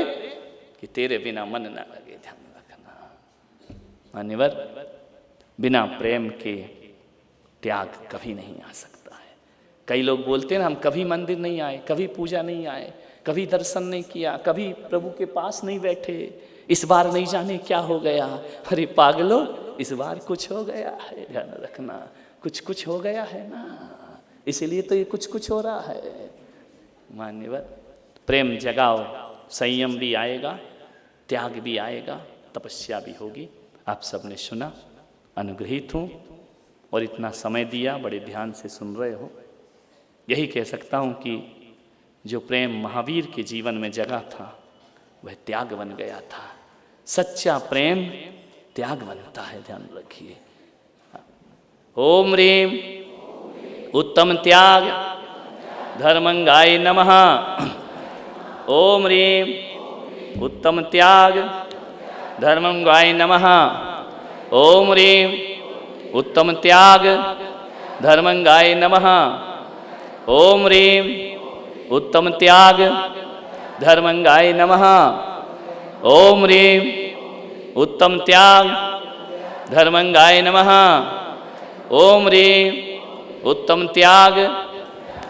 कि तेरे बिना मन ना लगे, ध्यान रखना। मान्यवर, बिना प्रेम के त्याग कभी नहीं आ सकता है। कई लोग बोलते हैं ना, हम कभी मंदिर नहीं आए, कभी पूजा नहीं आए, कभी दर्शन नहीं किया, कभी प्रभु के पास नहीं बैठे, इस बार नहीं जाने क्या हो गया। अरे पागलो, इस बार कुछ हो गया है, ध्यान रखना, कुछ कुछ हो गया है ना, इसीलिए तो ये कुछ कुछ हो रहा है। मान्यवर, प्रेम जगाओ, संयम भी आएगा, त्याग भी आएगा, तपस्या भी होगी। आप सबने सुना, अनुग्रहित हूँ, और इतना समय दिया, बड़े ध्यान से सुन रहे हो। यही कह सकता हूँ कि जो प्रेम महावीर के जीवन में जगा था, वह त्याग बन गया था। सच्चा प्रेम त्याग बनता है, ध्यान रखिए। ओम ह्रीम उत्तम त्याग धर्मंगाय नमः। ओम ह्रीम उत्तम त्याग धर्मंगाय नमः। ओम ह्रीं उत्तम त्याग धर्मंगाय नमः। ओम ह्रीं उत्तम त्याग धर्मंगाय नमः। ओम ह्रीं उत्तम त्याग धर्मंगाय नमः। ओम ह्रीं उत्तम त्याग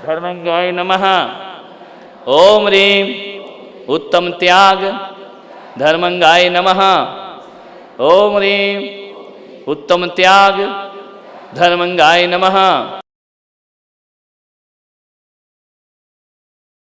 धर्मंगाय नमः। ओम ह्रीं उत्तम त्याग धर्मंगाय नमः। ओम ह्रीं उत्तम त्याग धर्मंगाय नमः।